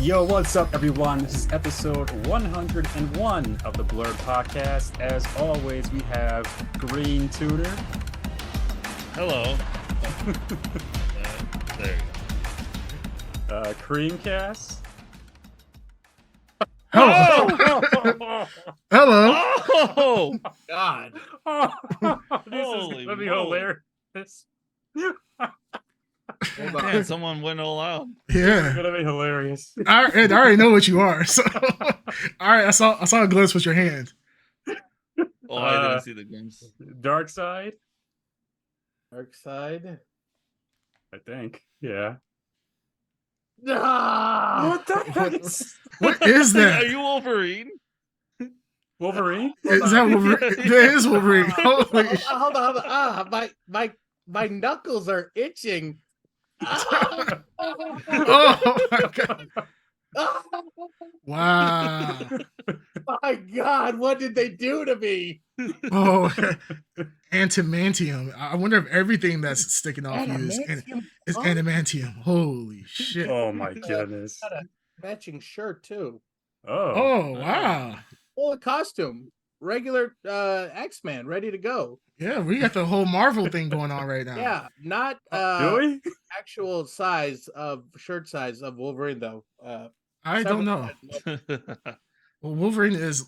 Yo, what's up, everyone? This is episode 101 of the BLRD podcast. As always, we have Green Tutor. Hello. There you go. Creamcast. Hello. Hello. Oh God. This Holy is gonna be moly. hilarious. Man, someone went all out. It's Yeah. gonna be hilarious. I already know what you are. So, all right. I saw a glimpse with your hand. Oh, I didn't see the glimpse. Dark Side, Dark Side. I think. Yeah. Ah! What the heck? What is Are that? you Wolverine? Wolverine? Is that Wolverine? That is Wolverine. Holy shit. Hold on. Ah, my knuckles are itching. Ah! Oh my god. Ah! Wow. My God, what did they do to me? Oh, antimantium. I wonder if everything that's sticking off you Adamantium. is Oh, adamantium. Holy shit. Oh my goodness. got a matching shirt too. Oh, wow. Full costume. Regular X-Man, ready to go. Yeah, we got the whole Marvel thing going on right now. Yeah, not Do we? actual shirt size of Wolverine though. I don't know. Well, Well, Wolverine is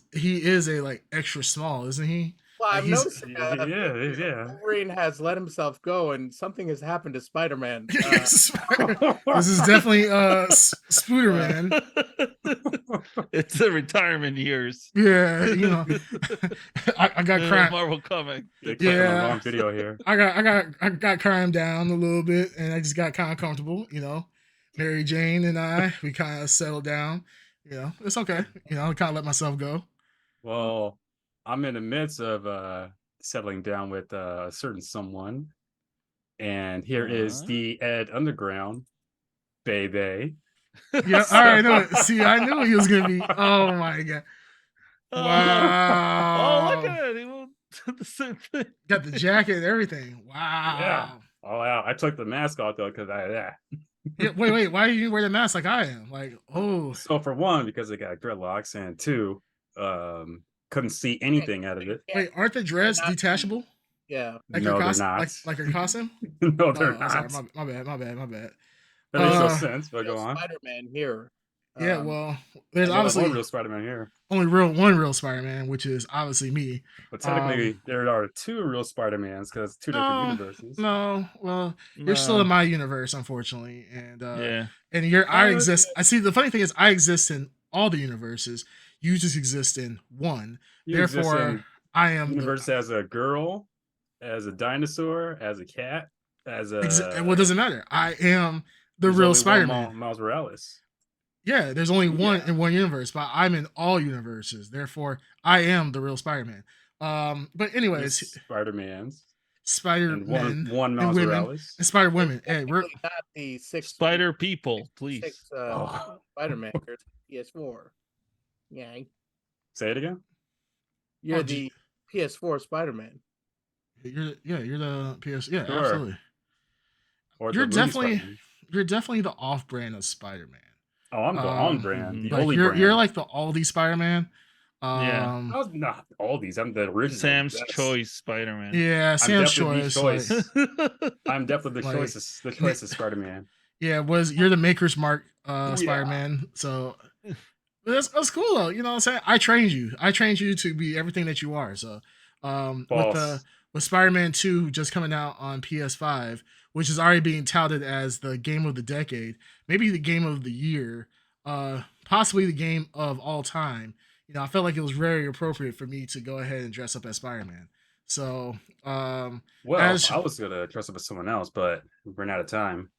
a like extra small, isn't he? I'm He's- noticing Yeah. Wolverine has let himself go, and something has happened to Spider-Man. This is definitely Spooderman. It's the retirement years. Yeah, you know, I got crying. Marvel comic. You're clicking on the Yeah. wrong video here. I got calmed down a little bit, and I just got kind of comfortable. You know, Mary Jane and we kind of settled down. You know, it's okay. You know, I kind of let myself go. Well, I'm in the midst of settling down with a certain someone. And here is the Ed Underground, baby. Yeah, I already know it. See, I knew he was gonna be. Oh my god! Oh, Wow. Oh, look at it. He won't do the same thing. Got the jacket and everything. Wow. Yeah. Oh, wow. I took the mask off, though, because Yeah, wait. Why do you wear the mask like I am? Like, oh, So, for one, because I got dreadlocks, and two, couldn't see anything out of it. wait, aren't the dreads Not- detachable? Yeah. Like No, your they're costume? not. Like your costume? No, they're Oh, not. sorry, my bad. That makes no Uh, sense, but go on. Spider-Man here. Yeah, well, there's There's only obviously one real Spider-Man here. only one real Spider-Man, which is obviously me. But technically, there are two real Spider-Mans because two different universes. No, well, you're still in my universe, unfortunately, and Yeah. and I exist. I see. The funny thing is, I exist in all the universes. You just exist in one. You exist Therefore, in I am universe as a girl, as a dinosaur, as a cat, as a. well, it doesn't matter. I am the there's real only one Spider-Man. Miles Morales. Yeah, there's only one Yeah. in one universe, but I'm in all universes. Therefore, I am the real Spider-Man. But anyways, Spider-Mans. Spider-Man One and Miles women Morales. and Spider-Women. Hey, we're Technically not the six Spider people, please. six Oh. Spider-Man. There's PS4. Yeah, Say it again. you're Oh, the PS4 Spider-Man. you're the PS. Yeah, Sure. absolutely. Or You're the movie definitely- Spider-Man. You're definitely the off-brand of Spider-Man. Oh, I'm the on brand. The Like only you're brand. like the Aldi Spider-Man. Yeah. I was not all these. I'm the original. Sam's That's- Choice Spider-Man. Yeah, Sam's definitely the choice. choice. I'm definitely the Like- choicest. The choicest Spider-Man. Yeah, you're the Maker's Mark Yeah. Spider-Man. So but that's cool though. You know what I'm saying? I trained you to be everything that you are. So False. with Spider-Man 2 just coming out on PS5, which is already being touted as the game of the decade, maybe the game of the year, possibly the game of all time. You know, I felt like it was very appropriate for me to go ahead and dress up as Spider-Man. So, Well, as- I was gonna dress up as someone else, but we ran out of time.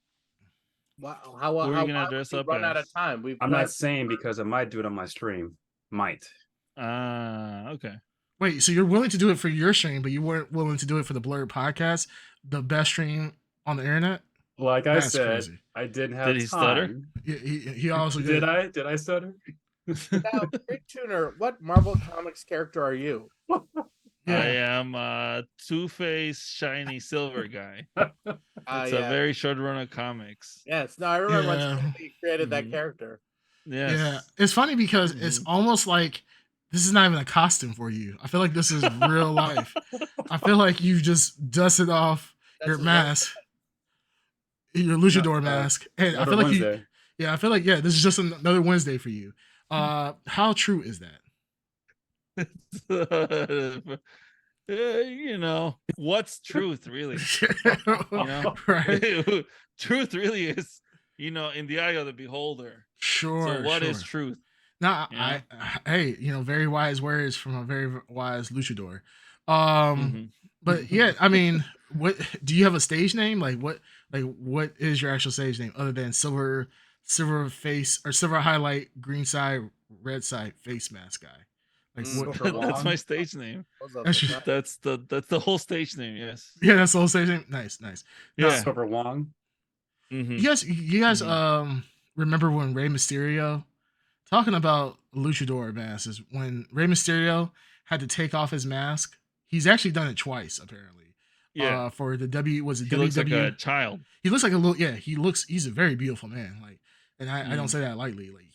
Wow, Who are you how gonna why dress would we up run out of as? time? We've I'm planned- not saying because I might do it on my stream. Might. Okay. wait, so you're willing to do it for your stream, but you weren't willing to do it for the BLRD podcast, the best stream on the internet? Like I That's said, crazy. I didn't have Did he stutter? time. He also Did I? Did I stutter? Now, Big Tuner, what Marvel Comics character are you? I Yeah. am Two-Face shiny silver guy. It's a yeah. very short run of comics. Yes. No, I remember when Yeah. Stan Lee created that Mhm. character. Yes. Yeah. It's funny because it's Mhm. almost like this is not even a costume for you. I feel like this is real life. I feel like you just dusted off That's your his mask, your No, luchador mask, and I another feel like you. Wednesday. Yeah, I feel like this is just another Wednesday for you. How true is You know, what's truth really? You know, that? Right? truth really is, in the eye of the beholder. So Sure, what is sure. truth? Now, You know? hey, very wise words from a very wise luchador. But yeah, I mean, what do you have a stage name? What is your actual stage name other than silver face or silver highlight, green side, red side face mask guy? Like what? Silver That's my Wong. stage name. What's up, That's Sakai? That's the whole stage name. Yes. yeah, that's the whole stage name. Nice, nice. Now, Yeah. Silver Wong. Mm-hmm. you guys Mm-hmm. remember when Rey Mysterio talking about luchador masks when Rey Mysterio had to take off his mask? He's actually done it twice apparently. Yeah. For the was it He looks like WW? a child. He looks like a little he's a very beautiful man, like, and I don't Mm. say that lightly, like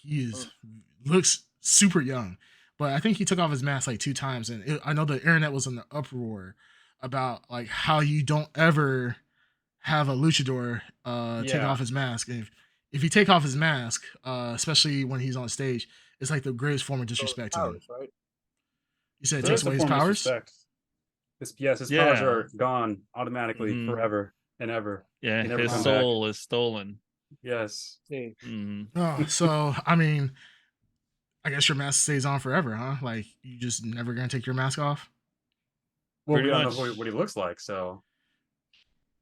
looks super young, but I think he took off his mask like 2 times, and I know the internet was in the uproar about like how you don't ever have a luchador take Yeah. off his mask. And if you take off his mask, especially when he's on stage, it's like the greatest form of disrespect to him. Powers, right? You said it So takes that's a away his form of powers. disrespect. His powers Yeah. are gone automatically Mhm. forever and ever. Yeah. They never His come soul is stolen. Yes. See, Mm. Oh, so I mean, I guess your mask stays on forever, huh? Like you just never gonna take your mask off? Well, Pretty we don't much. know what he looks like, so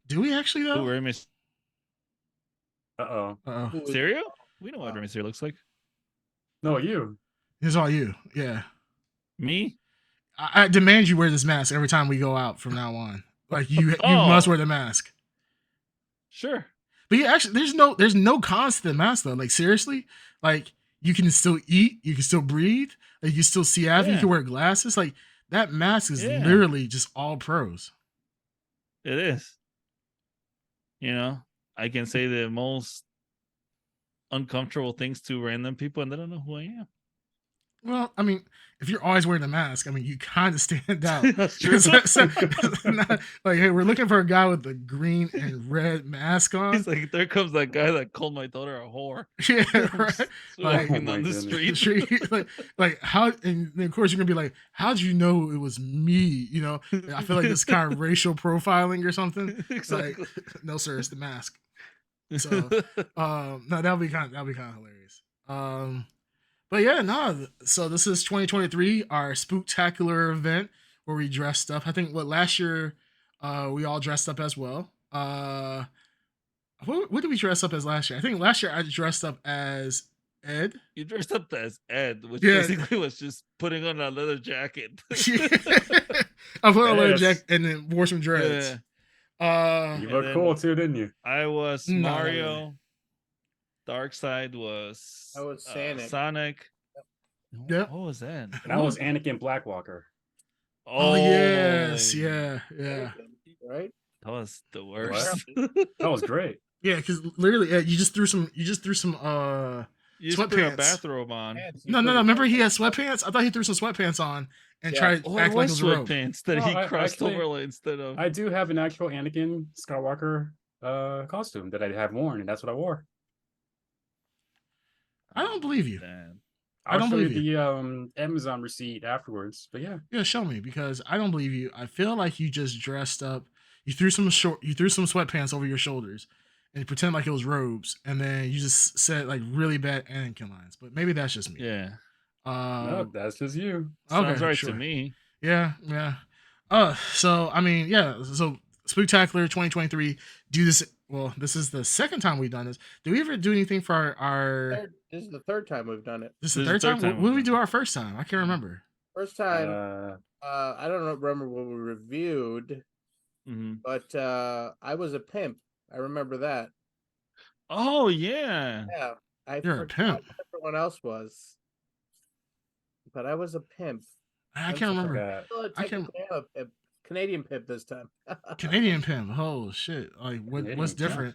Do we actually Who though? Rey uh-oh. Uh oh, who is Mysterio? We know what Rey Mysterio looks like. No, you. it's all you. Yeah, Me? I demand you wear this mask every time we go out from now on. Like you must Oh. wear the mask. Sure. But yeah, actually, there's no cons to the mask though. Like seriously, like you can still eat, you can still breathe, like you can still see after, you Yeah. can wear glasses. Like that mask is Yeah. literally just all pros. It is. I can say the most uncomfortable things to random people and they don't know who I am. Well, I mean, if you're always wearing a mask, I mean, you kind of stand out. That's true. It's not like, hey, we're looking for a guy with the green and red mask on. He's like, there comes that guy that called my daughter a whore. Yeah, I'm right. just Like, walking Oh my down the goodness. street. like how, and then of course you're gonna be like, how'd you know it was me? I feel like this kind of racial profiling or something. Exactly. Like, no, sir, it's the mask. So, no, that'll be kind of hilarious. But yeah, no. So this is 2023, our spooktacular event where we dressed up. I think last year, we all dressed up as well. What did we dress up as last year? I think last year I dressed up as Ed. You dressed up as Ed, which Yeah. basically was just putting on a leather jacket. I put on a leather Yes. jacket and then wore some dreads. Yeah. You And look then- cool too, didn't you? I was No, not Mario. really. Darkseid was I was Sonic. Sonic. Yep. What was that? And I was Anakin Blackwalker. Oh yes, yeah. Right? That was the worst. That was great. Yeah, because literally, you just threw some You just put a sweatpants. bathrobe on. No. Remember he had sweatpants? I thought he threw some sweatpants on and tried to Oh, it act like it was was a robe. sweatpants that No, he I crossed actually- over instead of. I do have an actual Anakin Skywalker costume that I have worn, and that's what I wore. I don't believe you. Damn. I don't I'll show you believe the Amazon receipt afterwards. But yeah. Yeah, show me because I don't believe you. I feel like you just dressed up. You threw some sweatpants over your shoulders and you pretend like it was robes, and then you just said like really bad Anakin lines. But maybe that's just me. Yeah. No, that's just you. Sounds right sure. to me. Yeah. So I mean, yeah. So Spooktacular 2023. Do this. Well, this is the second time we've done this. Did we ever do anything for our? This is the third time we've done it. This is the third time. When did we do our first time? I can't remember. First time, I don't remember what we reviewed, Mhm. but I was a pimp. I remember that. Oh yeah. Yeah, I You're a forgot pimp. what everyone else was, but I was a pimp. I can't remember. Forgot. Well, I can't. technically have a Canadian pimp this time. Canadian pimp. Oh shit! Like what's Canadian pimp. different?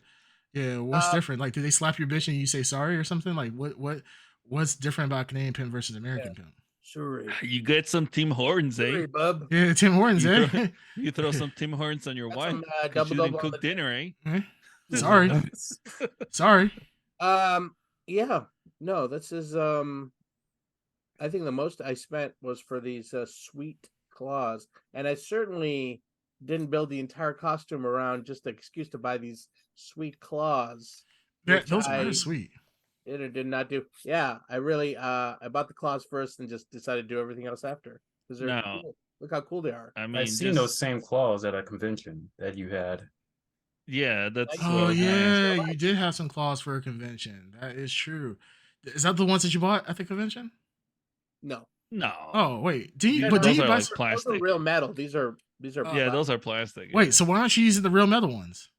Yeah, what's Um, different? Like, do they slap your bitch and you say sorry or something? Like, what's different about Canadian pimp versus American pimp? Sorry. You get some Tim Hortons, eh? Sorry, bub. Yeah, Tim Hortons, You eh? throw, you throw some Tim Hortons on your Got wife. some, 'cause double she double didn't on cook the dinner, eh? Eh? Sorry, sorry. Yeah. No, this is I think the most I spent was for these sweet claws, and I certainly didn't build the entire costume around just the excuse to buy these sweet claws, Yeah, which those I are sweet. did or did not do. Yeah, I really I bought the claws first and just decided to do everything else after because they're No. cool. Look how cool they are. I I've mean, seen just those same claws at a convention that you had. yeah, that's Like, Oh what yeah, so you much. did have some claws for a convention. That is true. Is that the ones that you bought at the convention? No, no. Oh wait, did you? Yeah, But no, did you those are buy? like those are plastic. real metal. These are Oh, Yeah, plastic. those are plastic. Wait, yeah. so why aren't you using the real metal ones?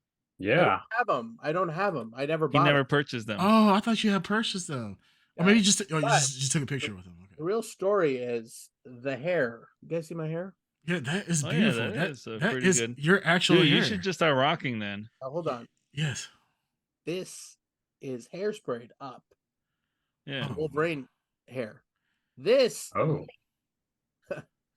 I Yeah. don't have them. I don't have them. I never He bought never them. purchased them. Oh, I thought you had purchased them, or maybe Yeah. just you But just took a picture with them. the Okay. real story is the hair. You guys see my hair? Yeah, that is Oh, beautiful. yeah, that is that pretty is good. your actual Dude, hair. you should just start rocking then. Hold on. Yes. This is hairsprayed up. Yeah. Oh, Wolverine hair. This, Oh.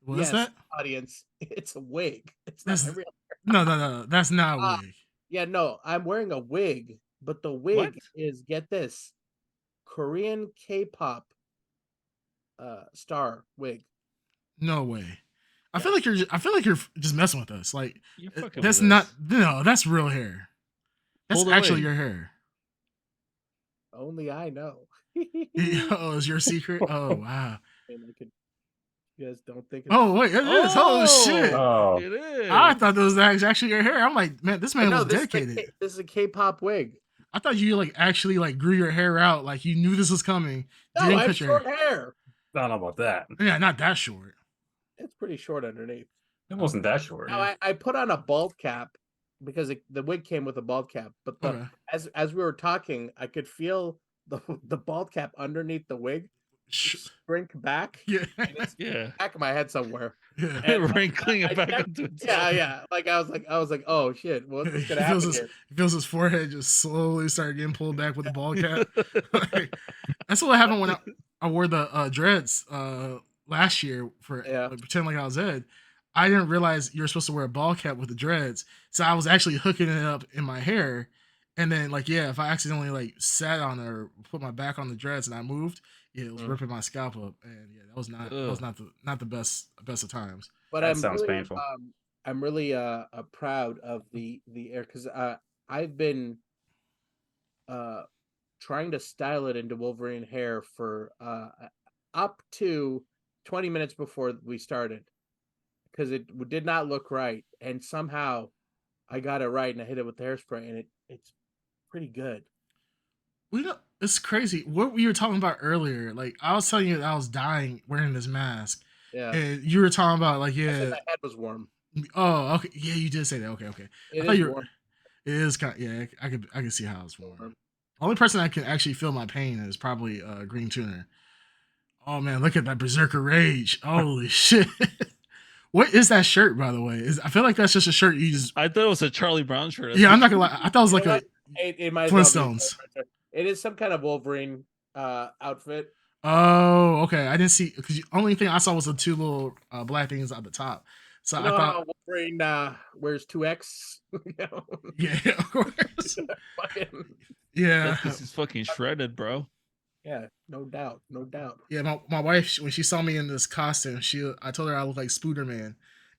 what yes, is that? audience, it's a wig. It's not That's my real. no. That's not a Ah, wig. Yeah, no, I'm wearing a wig, but the wig What? is, get this, Korean K-pop star wig. No way. I Yeah. feel like you're just messing with us. Like You're fucking that's with not us. no. That's real hair. That's Pull the actually wig. your hair. Only I know. Oh, is your secret? Oh wow. And I could, you guys don't think it's Oh wait, it is. Oh shit. Oh. It is. I thought that was actually your hair. I'm like, man, this man no, was this is, dedicated. this is a K-pop wig. I thought you like actually like grew your hair out, like you knew this was coming. No, Didn't I have cut your short hair. I don't know about that. Yeah, not that short. It's pretty short underneath. It wasn't that short. Now, I put on a bald cap because the wig came with a bald cap, but Okay. as we were talking, I could feel the bald cap underneath the wig shrink back. Yeah. And it's Yeah. back of my head somewhere. Yeah. And Wrinkling it I back checked- into itself. Yeah. Like I was like, oh shit, what's gonna happen here? He feels his forehead just slowly start getting pulled back with the ball cap. Like, that's what happened when I wore the dreads last year for Yeah. like, pretend like I was Ed. I didn't realize you were supposed to wear a ball cap with the dreads, so I was actually hooking it up in my hair. And then, like, yeah, if I accidentally like sat on it or put my back on the dreads and I moved, yeah, it was ripping my scalp up, and yeah, that was not the best of times. But That I'm sounds really, painful. I'm really proud of the air because I've been trying to style it into Wolverine hair for up to 20 minutes before we started because it did not look right, and somehow I got it right and I hit it with the hairspray, and it's pretty good. It's crazy what we were talking about earlier. Like I was telling you that I was dying wearing this mask, Yeah, and you were talking about like, I said yeah, my head was warm. oh, okay, yeah, you did say that. Okay, It I thought is you were. warm. It is kind. Yeah, I could see how it's warm. Only person that can actually feel my pain is probably Green Tuner. Oh man, look at that Berserker Rage! Holy shit! What is that shirt, by the way? I feel like that's just a shirt you just. I thought it was a Charlie Brown shirt. Yeah, I'm not gonna lie. I thought it was like You know a what? It might as well be. Flintstones. It is some kind of Wolverine outfit. Oh, okay. I didn't see because the only thing I saw was the two little black things at the top. So You I know thought, how Wolverine wears 2X? You know? yeah, of course, Fucking- yeah, That's because he's fucking shredded, bro. yeah, no doubt. yeah. My wife, when she saw me in this costume, I told her I look like Spooderman,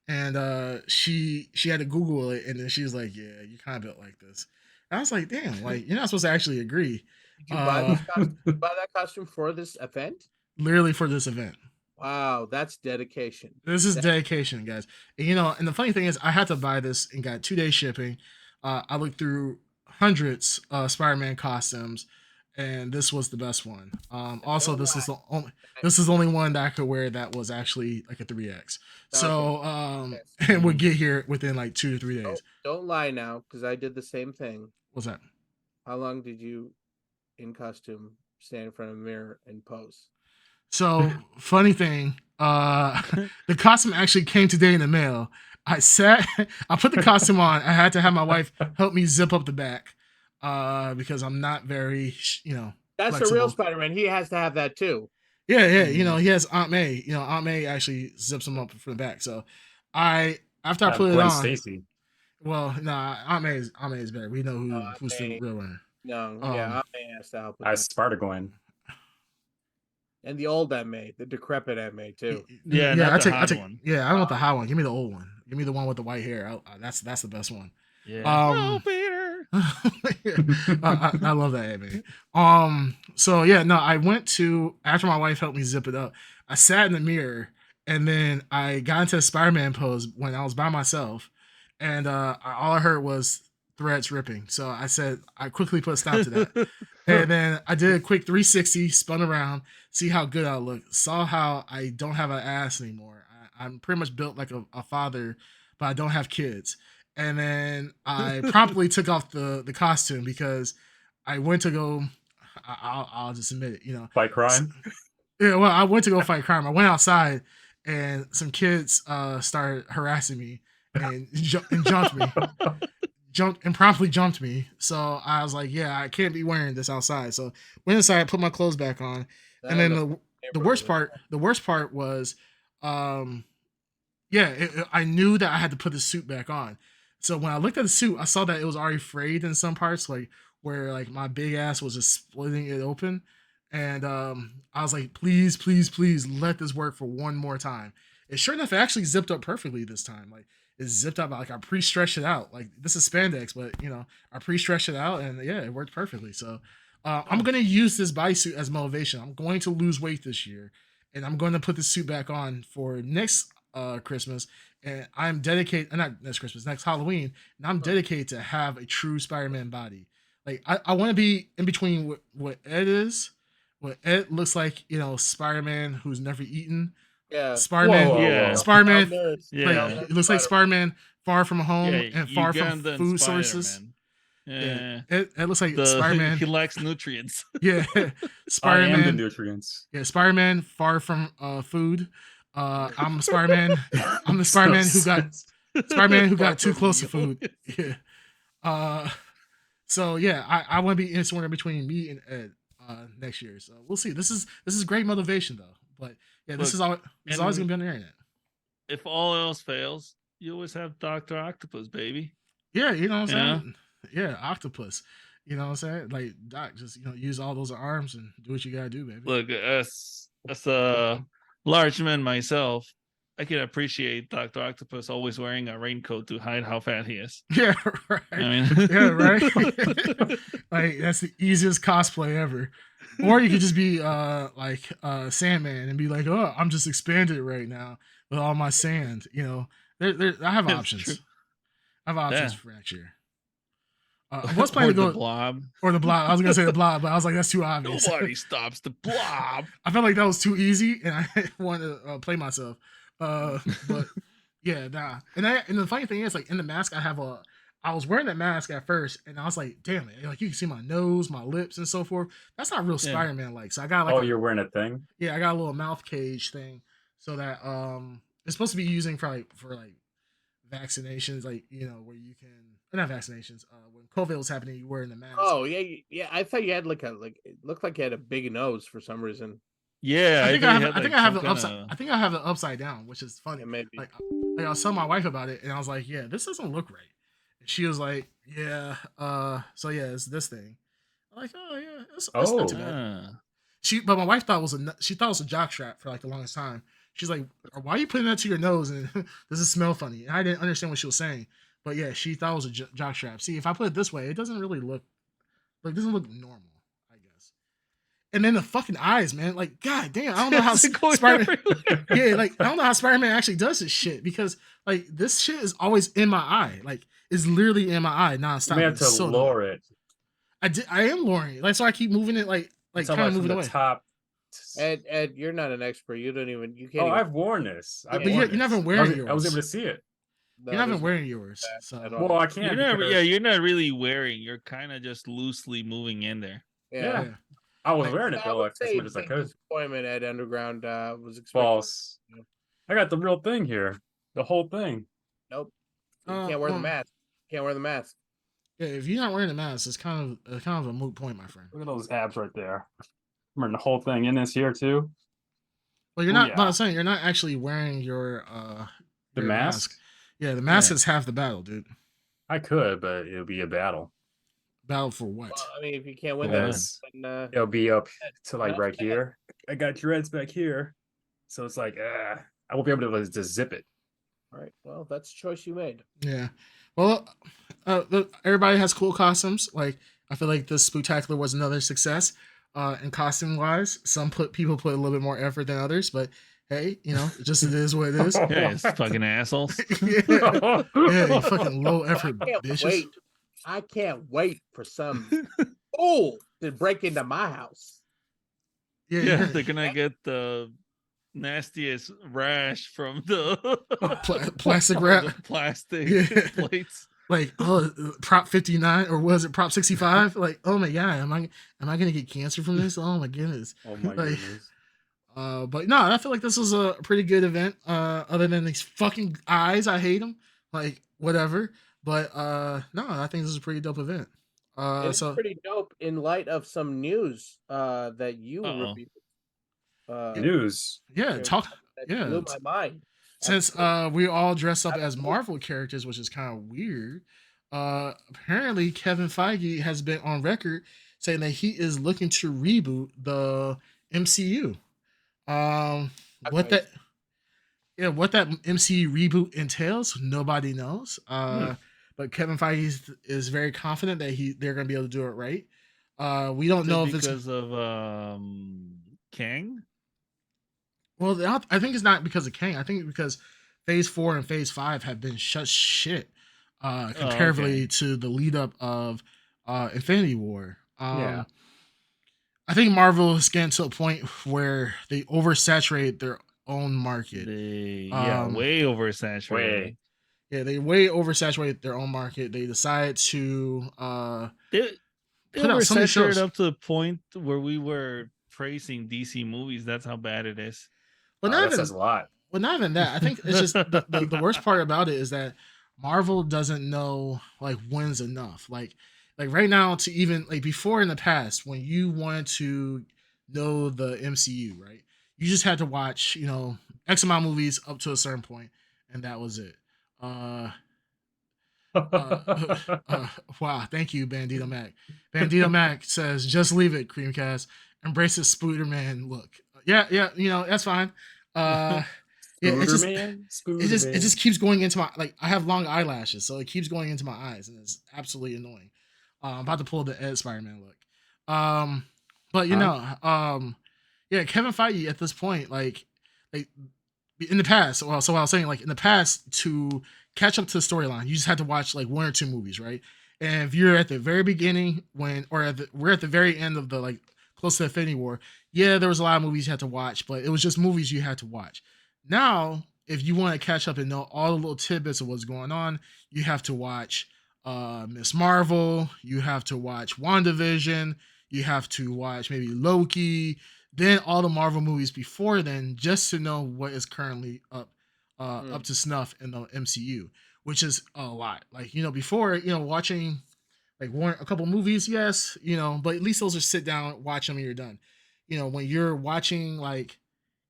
and she had to Google it, and then she was like, "Yeah, you kind of built like this." And I was like, "Damn, like you're not supposed to actually agree." Did you buy that costume for this event? Literally for this event. Wow, that's dedication. This is dedication, guys. And, you know, and the funny thing is, I had to buy this and got 2 day shipping. I looked through hundreds of Spider-Man costumes, and this was the best one. Also, this is the only one that I could wear that was actually like a 3X. So, and would get here within like 2 to 3 days. Don't lie now, because I did the same thing. What's that? How long did you, in costume, stand in front of a mirror and pose? So funny thing, the costume actually came today in the mail. I put the costume on. I had to have my wife help me zip up the back, because I'm not very, That's the flexible. real Spider-Man. He has to have that too. Yeah, he has Aunt May. Aunt May actually zips him up from the back. So after I put it Gwen on, Stacy. well, nah, Aunt May is better. We know who's the May. real winner. No, yeah, Aunt May has to help with I that. Spider Gwen. And the old Aunt May, the decrepit Aunt May too. Yeah, I not the take, hot one. yeah, I don't want the hot one. Give me the old one. Give me the one with the white hair. That's the best one. Yeah. No, Peter. I love that anime. So yeah, no, I went to, after my wife helped me zip it up, I sat in the mirror and then I got into a Spider-Man pose when I was by myself, and all I heard was threads ripping. So I quickly put a stop to that. And then I did a quick 360, spun around, see how good I look, saw how I don't have an ass anymore. I'm pretty much built like a father, but I don't have kids. And then I promptly took off the costume because I went to go. I'll just admit it, Fight crime. Yeah, well, I went to go fight crime. I went outside, and some kids started harassing me and jumped me. Promptly jumped me. So I was like, yeah, I can't be wearing this outside. So went inside, put my clothes back on, and then the worst part was, I knew that I had to put the suit back on. So when I looked at the suit, I saw that it was already frayed in some parts, like where like my big ass was just splitting it open. And I was like, please, please, please let this work for one more time. And sure enough, it actually zipped up perfectly this time. Like it zipped up, like I pre-stretched it out. Like this is spandex, but I pre-stretched it out, and yeah, it worked perfectly. So I'm gonna use this bodysuit as motivation. I'm going to lose weight this year, and I'm going to put the suit back on for next Christmas. And I'm dedicated, not next Christmas, next Halloween, and I'm dedicated to have a true Spider-Man body. Like I want to be in between what Ed is. What Ed looks like, Spider-Man who's never eaten. Yeah. Spider-Man. Whoa, whoa, Yeah. whoa. Spider-Man. Yeah. Like, it looks like Spider-Man far from home and far from Uganda and food sources. Spider-Man. Yeah. It looks like Spider-Man. He lacks nutrients. Yeah. I am the Spider-Man. nutrients. Yeah, Spider-Man far from food. I'm Spider-Man. I'm the Spider-Man who got too close to food. Yeah. So yeah, I want to be somewhere in between me and Ed next year. So we'll see. This is great motivation though. But yeah, this is always gonna be on the internet. If all else fails, you always have Dr. Octopus, baby. Yeah, you know what I'm saying? Yeah, Octopus. You know what I'm saying? Like Doc, just use all those arms and do what you gotta do, baby. Look, as a large man myself, I can appreciate Dr. Octopus always wearing a raincoat to hide how fat he is. Yeah, right. I mean, yeah, right. Like that's the easiest cosplay ever. Or you could just be like Sandman and be like, oh, I'm just expanded right now with all my sand. I have options. True. I have options for next year. I was planning to go the Blob. Or the Blob. I was gonna say the Blob, but I was like, that's too obvious. Nobody stops the Blob. I felt like that was too easy, and I wanted to play myself. But yeah, nah. And the funny thing is, like in the mask, I was wearing that mask at first, and I was like, damn it, like you can see my nose, my lips, and so forth. That's not real Spider-Man like. So I got like, you're wearing a thing? Yeah, I got a little mouth cage thing, so that it's supposed to be using for vaccinations, like where you can, not vaccinations. When COVID was happening, you were in the mask. Oh yeah. I thought you had it looked like you had a big nose for some reason. Yeah, I think I have it upside. I think I have it upside down, which is funny. Yeah, maybe. Like I was telling my wife about it, and I was like, "Yeah, this doesn't look right." And she was like, "Yeah, so yeah, it's this thing." I'm like, "Oh yeah, it's not too bad." But my wife thought it was a jock strap for like the longest time. She's like, "Why are you putting that to your nose? And does it smell funny?" And I didn't understand what she was saying, but yeah, she thought it was a jock strap. See, if I put it this way, it doesn't really look normal. And then the fucking eyes, man. Like, god damn, I don't know how Spider-Man. Yeah, like I don't know how Spider-Man actually does this shit, because like this shit is always in my eye. Like it's literally in my eye nonstop. You have to lower it. I am lowering it. Like so I keep moving it like kind of moving away. Top. Ed, you're not an expert. You can't. I've worn this. But you're never wearing yours. I was able to see it. You're not even wearing yours. So. Well, I can't. You're not really wearing. You're kind of just loosely moving in there. Yeah. I was Like, wearing it I though, would like, as say much as I big could. disappointment at Underground. Was expecting. False. I got the real thing here. The whole thing. Nope. You can't wear the mask. Can't wear the mask. Yeah, if you're not wearing a mask, it's kind of a moot point, my friend. Look at those abs right there. I'm wearing the whole thing in this here too. Well, you're Oh, not. But yeah. I'm saying you're not actually wearing your The your mask? Yeah, the mask Yeah. is half the battle, dude. I could, but it'll be a battle. Battle for what? Well, I mean, if you can't win For that, what? Because then it'll be up to like Enough right said. here. I got dreads back here. So it's like, I won't be able to just zip it. all right. Well, that's a choice you made. Yeah. Well, everybody has cool costumes. Like, I feel like this Spooktacular was another success. In costume wise, people put a little bit more effort than others, but hey, you know, it is what it is. Yeah, it's fucking assholes. Yeah, you fucking low effort I can't bitches. wait. I can't wait for some fool to break into my house. Yeah, they're gonna get the nastiest rash from the Plastic from wrap. the plastic Yeah. plates. Like, oh, prop 59 or was it prop 65? Like, oh my god, am I gonna get cancer from this? Oh my goodness. Oh my Like, goodness. but no, I feel like this was a pretty good event. Other than these fucking eyes, I hate them. Like, whatever. But no, I think this is a pretty dope event. It's So pretty dope in light of some news that you Uh-oh. reviewed. News. yeah, that yeah. blew my mind. Since we all dress up as Marvel characters, which is kind of weird. Apparently Kevin Feige has been on record saying that he is looking to reboot the MCU. What that MCU reboot entails, nobody knows. But Kevin Feige is very confident that they're gonna be able to do it right. We don't know if it's because of Kang. well. I think it's not because of Kang. I think it's because Phase 4 and Phase 5 have been shit comparatively to the lead up of Infinity War. Yeah. I think Marvel is getting to a point where they oversaturate their own market. Way oversaturated. Way. Yeah, they way oversaturate their own market. They decide to They put out so many shows. oversaturated up to the point where we were praising DC movies. That's how bad it is. But not That even says a lot. Well, not even that. I think it's just the worst part about it is that Marvel doesn't know like when's enough. Like right now, to even like before in the past, when you wanted to know the MCU, right? You just had to watch, you know, X amount of movies up to a certain point, and that was it. Wow, thank you, Bandito Mac. Bandito Mac says, "Just leave it, Creamcast. Embrace the Spooderman look." Yeah, you know that's fine. Yeah, it just keeps going into my like. I have long eyelashes, so it keeps going into my eyes, and it's absolutely annoying. I'm about to pull the Ed Spider-Man look. But you know, yeah, Kevin Feige at this point, like in the past. Well, so I was saying, like in the past, to catch up to the storyline, you just had to watch like one or two movies, right? And if you're at the very beginning, we're at the very end of the like close to Infinity War, yeah, there was a lot of movies you had to watch, but it was just movies you had to watch. Now, if you want to catch up and know all the little tidbits of what's going on, you have to watch Miss Marvel, you have to watch WandaVision, you have to watch maybe Loki, then all the Marvel movies before then, just to know what is currently up to snuff in the MCU, which is a lot. Like, you know, before, you know, watching like a couple movies, yes, you know, but at least those are sit down, watch them, and you're done. You know, when you're watching like,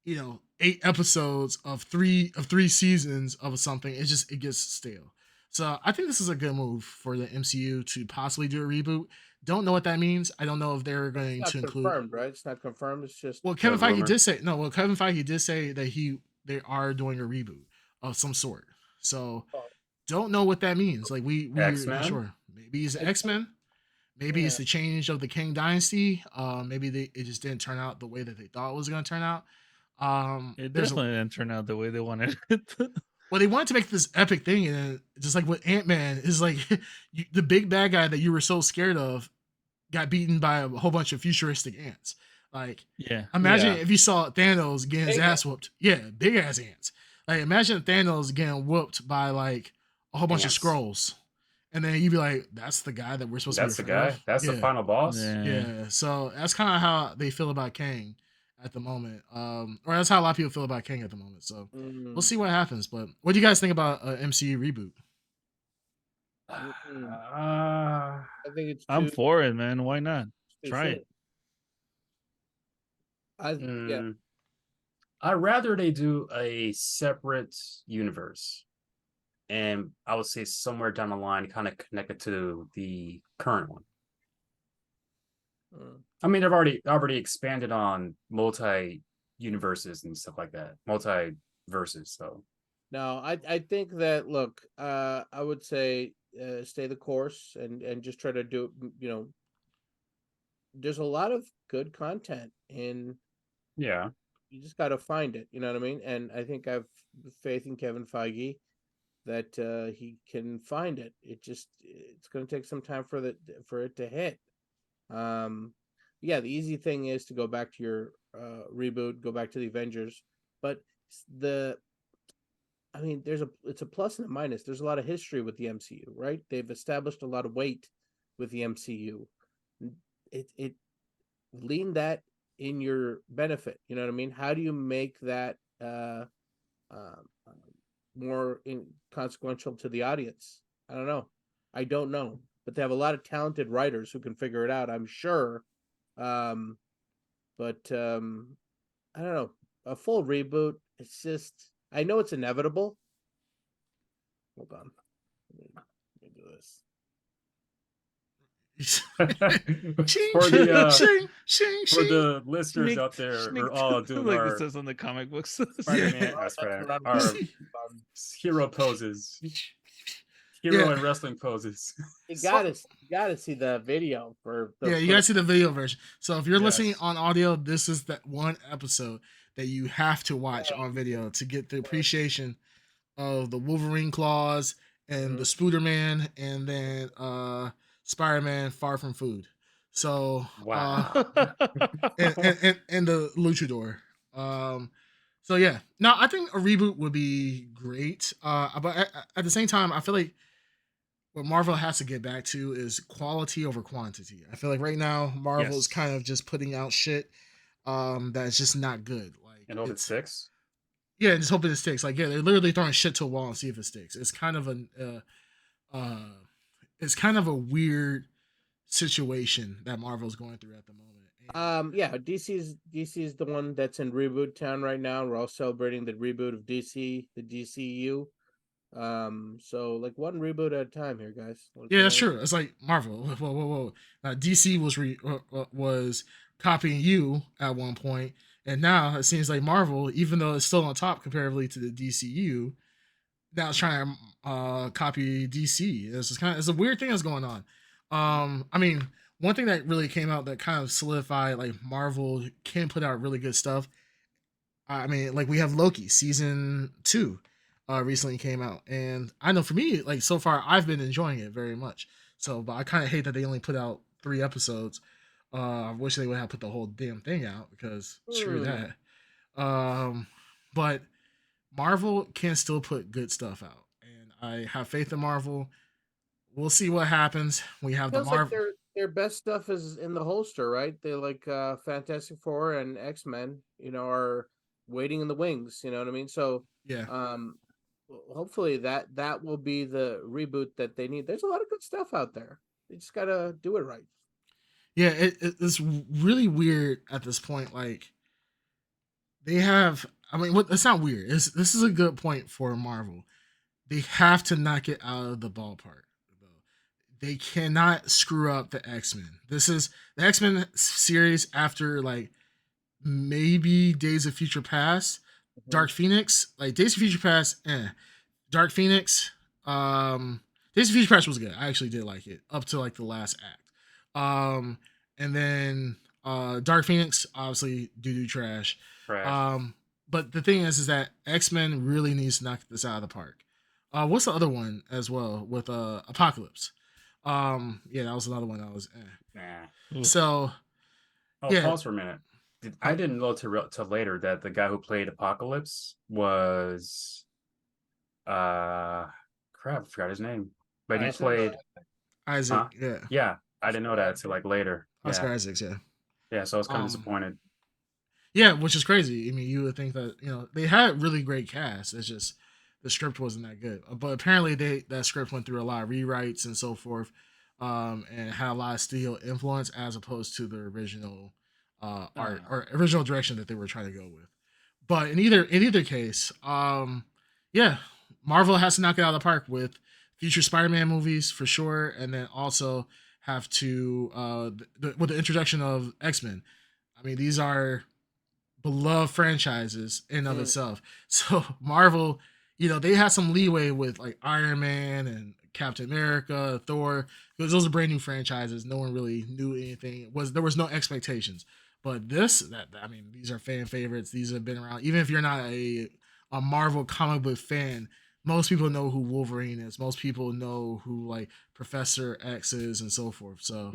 you know, 8 episodes of three seasons of something, it gets stale. So I think this is a good move for the MCU to possibly do a reboot. Don't know what that means. I don't know if they're going to include. Confirmed, right? It's not confirmed. It's just Kevin Feige did say no. Well, Kevin Feige did say that they are doing a reboot of some sort. So don't know what that means. Like we're not sure. Maybe it's X-Men. Maybe it's the change of the King Dynasty. Maybe it just didn't turn out the way that they thought it was going to turn out. It definitely didn't turn out the way they wanted it. Well, they wanted to make this epic thing, and just like with Ant-Man, is like the big bad guy that you were so scared of got beaten by a whole bunch of futuristic ants. Like, imagine if you saw Thanos getting his ass whooped. Yeah, big ass ants. Like, imagine Thanos getting whooped by like a whole bunch of Skrulls. and then you'd be like, "That's the guy that we're supposed That's to the be afraid guy. of." That's the Yeah. final boss. Yeah, so that's kind of how they feel about Kang at the moment, or that's how a lot of people feel about Kang at the moment. So we'll see what happens. But what do you guys think about MCU reboot? I think it's I'm too, for it, man. Why not? too Try soon. it. Yeah. I'd rather they do a separate universe, and I would say somewhere down the line, kind of connected to the current one. I mean, they've already expanded on multi universes and stuff like that, multiverses. So No, I think that, look, I would say stay the course and just try to do, there's a lot of good content, and yeah, you just got to find it. You know what I mean? And I think I've faith in Kevin Feige that he can find it. It's going to take some time for it to hit. Yeah, the easy thing is to go back to your reboot, go back to the Avengers, but it's a plus and a minus. There's a lot of history with the MCU, right? They've established a lot of weight with the MCU. It lean that in your benefit. You know what I mean? How do you make that more consequential to the audience? I don't know. I don't know, but they have a lot of talented writers who can figure it out, I'm sure. But I don't know. A full reboot. It's just, I know it's inevitable. Hold on. Let me do this. for the listeners Sneak- out there, sneak we're all doing like our it says on the comic books. Spider-Man, That's Spider-Man, what I'm our doing. hero poses, hero and wrestling poses. You gotta see the video for the. Yeah, you gotta see the video version. So if you're listening Yes. on audio, this is that one episode that you have to watch on video to get the appreciation of the Wolverine claws and the Spooderman, and then Spider-Man Far From Food. So Wow. and the Luchador. So yeah, no, I think a reboot would be great. But at the same time, I feel like what Marvel has to get back to is quality over quantity. I feel like right now Marvel is kind of just putting out shit that's just not good. Like, and hope it sticks. Yeah, just hoping it sticks. Like, yeah, they're literally throwing shit to a wall and see if it sticks. It's kind of a weird situation that Marvel's going through at the moment. Yeah, DC's the one that's in reboot town right now. We're all celebrating the reboot of DC, the DCU. So like one reboot at a time here, guys. Yeah, that's true. It's like Marvel. Whoa. DC was copying you at one point, and now it seems like Marvel, even though it's still on top comparatively to the DCU, now it's trying to copy DC. It's a weird thing that's going on. I mean, one thing that really came out that kind of solidified like Marvel can put out really good stuff. I mean, like we have Loki season 2 recently came out, and I know for me, like so far, I've been enjoying it very much. So, but I kind of hate that they only put out 3 episodes. I wish they would have put the whole damn thing out because screw that. But Marvel can still put good stuff out, and I have faith in Marvel. We'll see what happens. We have the Marvel. Like their best stuff is in the holster, right? They like Fantastic Four and X-Men, are waiting in the wings. You know what I mean? So yeah. Hopefully that will be the reboot that they need. There's a lot of good stuff out there. They just gotta do it right. Yeah, it's really weird at this point. Like they have, I mean, it's not weird. This is a good point for Marvel. They have to knock it out of the ballpark. They cannot screw up the X-Men. This is the X-Men series after like maybe Days of Future Past, Dark Phoenix, like Days of Future Past, Dark Phoenix, Days of Future Past was good. I actually did like it up to like the last act. And then Dark Phoenix, obviously doo-doo trash. But the thing is that X-Men really needs to knock this out of the park. What's the other one as well with Apocalypse? Yeah, that was another one that was So pause for a minute. I didn't know till later that the guy who played Apocalypse was crap, I forgot his name. but he Isaac? played. Isaac, Huh? yeah, Yeah, I didn't know that until like later. Oscar Yeah, Isaacs, yeah. yeah. So I was kind of Um, disappointed. Yeah, which is crazy. I mean, you would think that they had really great cast. It's just the script wasn't that good. But apparently, that script went through a lot of rewrites and so forth, and had a lot of studio influence as opposed to the original art or original direction that they were trying to go with. But in either case, yeah, Marvel has to knock it out of the park with future Spider-Man movies for sure, and then also have to with the introduction of X-Men. I mean, these are beloved franchises in of itself. So Marvel, they had some leeway with like Iron Man and Captain America, Thor, because those are brand new franchises. No one really knew anything. There was no expectations. But I mean, these are fan favorites. These have been around. Even if you're not a Marvel comic book fan, most people know who Wolverine is. Most people know who like Professor X is and so forth. So,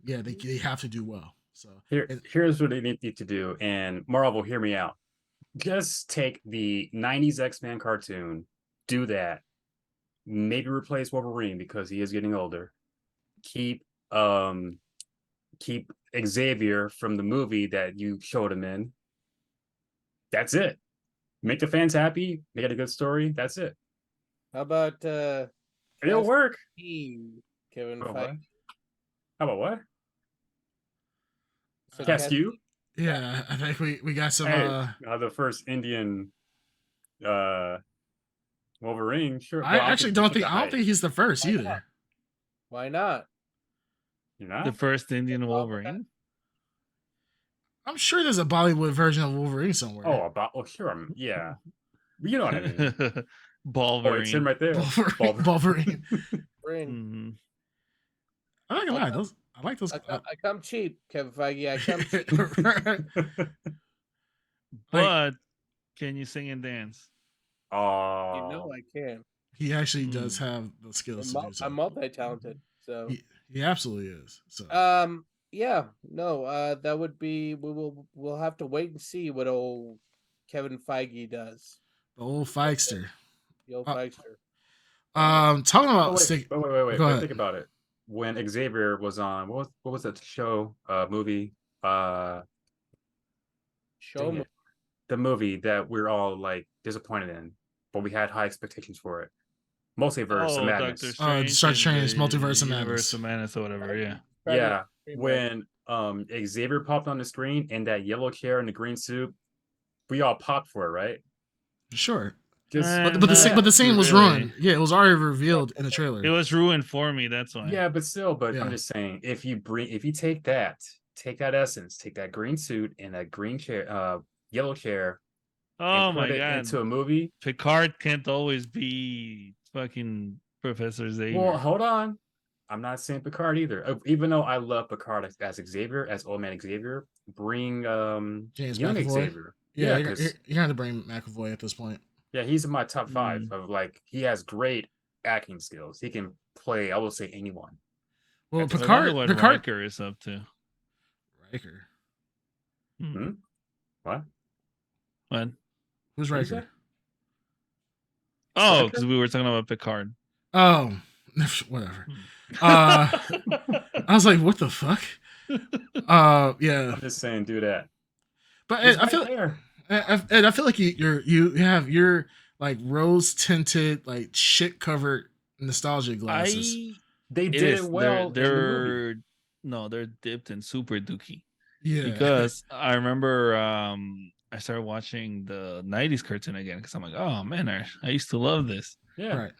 yeah, they have to do well. So Here's what they need to do, and Marvel, hear me out. Just take the '90s X-Men cartoon, do that. Maybe replace Wolverine because he is getting older. Keep Xavier from the movie that you showed him in. That's it. Make the fans happy. Make it a good story. That's it. How about It'll work. Kevin Oh, Feige? what? How about what? So Caskew? yeah, I think we got some. Hey, the first Indian Wolverine. Sure. I Well, actually don't think he's the first Why either. not? Why not? You're not? The first Indian Wolverine. I'm sure there's a Bollywood version of Wolverine somewhere. Oh, sure. Yeah. You know what I mean. Oh, it's him Wolverine. right there. Wolverine. Bring. I'm not gonna lie, I like those. I come cheap, Kevin Feige. I come cheap. But can you sing and dance? Oh, You know I can. He actually does have the skills to do so. I'm multi-talented, so he absolutely is. So yeah, no, that would be we'll have to wait and see what old Kevin Feige does. the old Feigster. The old Feigster. Talking about wait. Go ahead. Think about it. When Xavier was on, what was that show? Movie? Show me. The movie that we're all like disappointed in, but we had high expectations for it. Multiverse of Madness. Doctor Strange, Multiverse of Universe of Madness or whatever. Yeah. Yeah. When Xavier popped on the screen in that yellow chair and the green suit, we all popped for it, right? Sure. But the scene was ruined. Yeah, it was already revealed in the trailer. It was ruined for me. That's why. Yeah, but still, I'm just saying, if you take that essence, take that green suit and that green chair, yellow chair, oh my god, into a movie. Picard can't always be fucking Professor Xavier. Well, hold on. I'm not saying Picard either. Even though I love Picard as Xavier, as Old Man Xavier, bring James young McAvoy. Xavier. Yeah, you're gonna have to bring McAvoy at this point. Yeah, he's in my top 5 of like he has great acting skills. He can play, I will say, anyone. Well, Picard Riker is up to. Riker. What? Who's Riker? Oh, because we were talking about Picard. Oh, whatever. I was like, what the fuck? Yeah. I'm just saying, do that. But I feel like you have your like rose tinted, like shit covered nostalgia glasses. They did it well. They're dipped in super dookie. Yeah. Because I remember I started watching the 90s cartoon again because I'm like, oh man, I used to love this. Yeah. Right.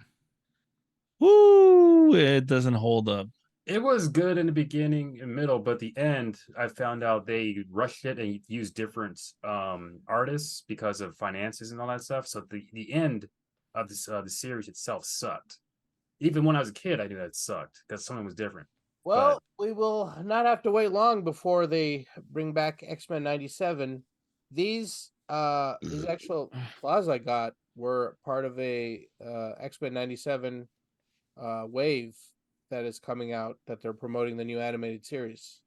Woo! It doesn't hold up. It was good in the beginning and middle, but the end, I found out they rushed it and used different artists because of finances and all that stuff. So the end of this the series itself sucked. Even when I was a kid, I knew that sucked because something was different. Well, we will not have to wait long before they bring back X-Men 97. These actual claws I got were part of a X-Men 97 wave that is coming out, that they're promoting the new animated series.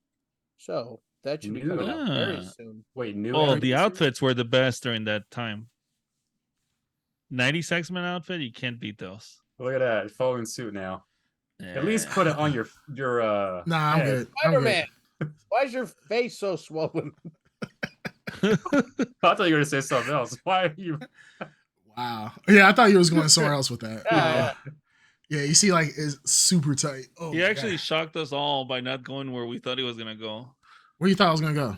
So that should be coming out very soon. Wait, new? Oh, the outfits were the best during that time. 90s X-Men outfit, you can't beat those. Look at that, following suit now. At least put it on your Nah, I'm head. good. I'm Spider-Man, good. why is your face so swollen? I thought you were gonna say something else. Why are you? Wow. Yeah, I thought you was going somewhere else with that. Yeah, Yeah, you see, like, it's super tight. Oh, He my actually God. shocked us all by not going where we thought he was gonna go. Where you thought I was gonna go?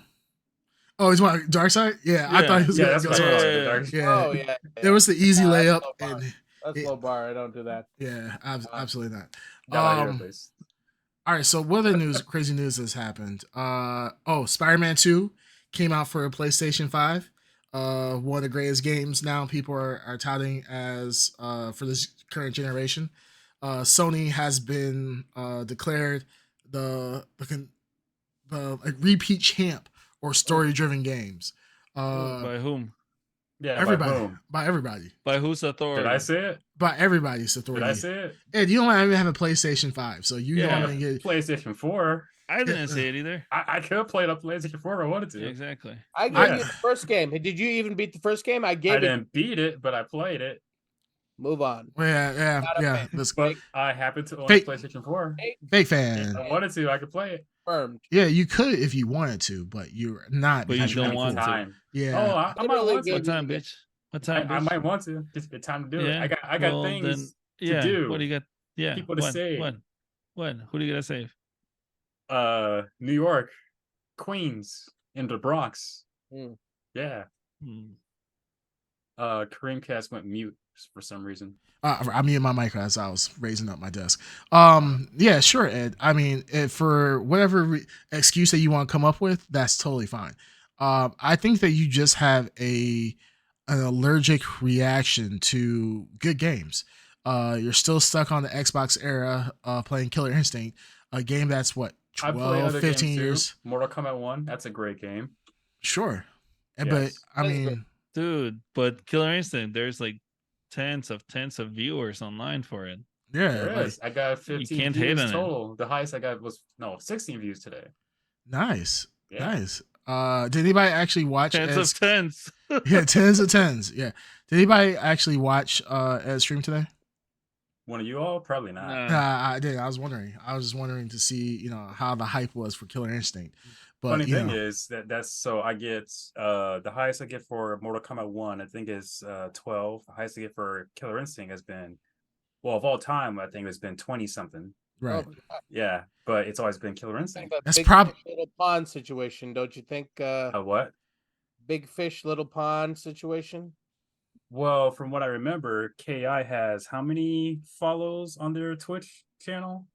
Oh, he's my dark side. Yeah, I thought he was Yeah, gonna that's go what I somewhere thought. else. The dark- Yeah, Oh yeah. there was the easy Nah, that's layup, low bar. and That's low bar. I don't do that. yeah, absolutely not. That I hear at least. All right, so what other news, crazy news has happened? Spider-Man 2 came out for PlayStation 5. One of the greatest games now people are touting as for this current generation. Sony has been declared the repeat champ or story-driven games. By whom? Yeah, Everybody, by whom? by everybody, By whose authority? Did I say it? by everybody's authority. Did I say it? Ed, you don't even have a PlayStation 5, so you Yeah. don't even get. PlayStation 4. I didn't say it either. I could have played up PlayStation 4 if I wanted to. Yeah, exactly. I gave Yeah. you the first game. Did you even beat the first game? I I gave it. didn't beat it, but I played it. Move on. Yeah. Not a fan. That's But I happened to own Fake- a PlayStation 4. fake fan. If I wanted to, I could play it. Confirmed. Yeah, you could if you wanted to, but you're not. But you because don't you're not want cool. to. time. Yeah. Oh, I might Literally want to. gave What time, you- bitch? What time, I bitch? might want to. Just get time to do it. Yeah, I got well, things then, to yeah. do. What do you got? Yeah. People to save. When? Who do you gotta save? New York, Queens, in the Bronx. Mm. Yeah. Hmm. Kareem went mute for some reason. I muted my mic as I was raising up my desk. Yeah, sure, Ed. I mean, for whatever excuse that you want to come up with, that's totally fine. I think that you just have an allergic reaction to good games. You're still stuck on the Xbox era, playing Killer Instinct, a game that's what I played 12, other 15 games too. years. Mortal Kombat 1, that's a great game. Sure, but Yes. I That's mean, Dude, but Killer Instinct, there's like tens of viewers online for it. yeah, There like, is. I got 15 can't hate views on it. total. The highest I got was 16 views today. nice, Yeah. nice. Did anybody actually watch? Tens Ed's- of tens. Yeah, tens of tens. Yeah. Did anybody actually watch Ed's stream today? One of you all? Probably not. Nah. Nah, I did. I was wondering. I was just wondering to see, how the hype was for Killer Instinct. But Funny you thing know, is that's so I get the highest I get for Mortal Kombat 1, I think is 12. The highest I get for Killer Instinct has been, well, of all time, I think it's been 20 something. right. Yeah, but it's always been Killer Instinct. That's big prob- fish, little pond situation, don't you think? What? Big fish, little pond situation. Well, from what I remember, KI has how many follows on their Twitch channel?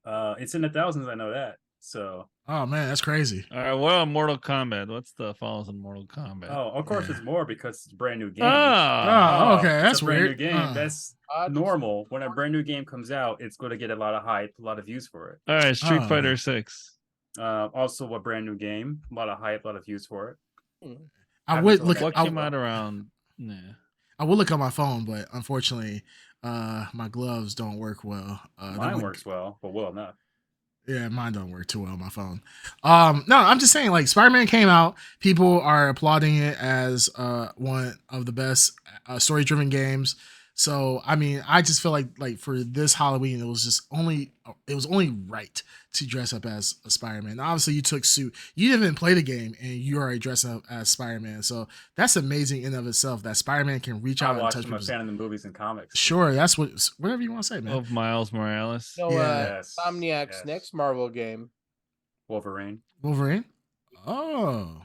It's in the thousands, I know that. So, Oh man, that's crazy. All right, what on Mortal Kombat? What's the follows in Mortal Kombat? oh, of course Yeah. it's more because it's a brand new game. Ah, Oh, okay, it's that's a brand weird. new game. That's Odd. normal. When a brand new game comes out, it's going to get a lot of hype, a lot of views for it. all right, Street Oh. Fighter 6. Also a brand new game, a lot of hype, a lot of views for it. I I would was look. What I, came out around? Nah. I would look on my phone, but unfortunately, my gloves don't work well. Mine works well, but well enough. Yeah, mine don't work too well on my phone. No, I'm just saying, like, Spider-Man came out, people are applauding it as one of the best story-driven games. So, I mean, I just feel like for this Halloween, it was only right to dress up as a Spider-Man. Obviously, you took suit. You didn't even play the game, and you already dressed up as Spider-Man. So that's amazing in of itself that Spider-Man can reach I out and watched touch him a people's. fan of the movies and comics. Sure, that's whatever you want to say, man. Of Miles Morales. So, Yes, Insomniac's yes. next Marvel game. Wolverine. Wolverine. Oh,